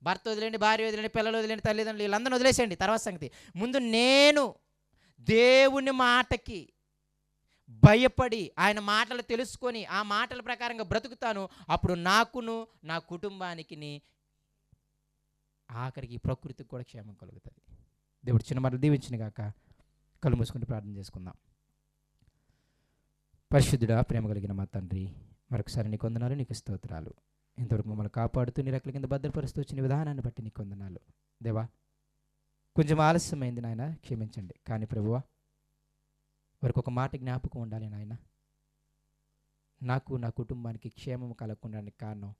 భర్త వదిలేయండి, భార్య వదిలేయండి, పిల్లలు వదిలేయండి, తల్లిదండ్రులు వీళ్ళందరినీ వదిలేసేయండి, తర్వాత సంగతి. ముందు నేను దేవుని మాటకి భయపడి ఆయన మాటలు తెలుసుకొని ఆ మాటల ప్రకారంగా బ్రతుకుతాను, అప్పుడు నాకును నా కుటుంబానికి ఆఖరికి ఈ ప్రకృతికి కూడా క్షేమం కలుగుతుంది. దేవుడు చిన్న మాటలు దీవించిన గాక. కళ్ళు మూసుకుంటూ ప్రార్థన చేసుకుందాం. పరిశుద్ధుడా, ప్రేమ కలిగిన మా తండ్రి, మరొకసారి నీకు వందనాలు, నీకు స్తోత్రాలు. ఇంతవరకు మమ్మల్ని కాపాడుతూ నీ రెక్కల కింద భద్రపరుస్తూ వచ్చిన విధానాన్ని బట్టి నీకు వందనాలు. దేవా, కొంచెం ఆలస్యమైంది నాయన, క్షమించండి. కానీ ప్రభువా, వారికి ఒక మాట జ్ఞాపకం ఉండాలి నాయన. నాకు నా కుటుంబానికి క్షేమం కలగకుండా కారణం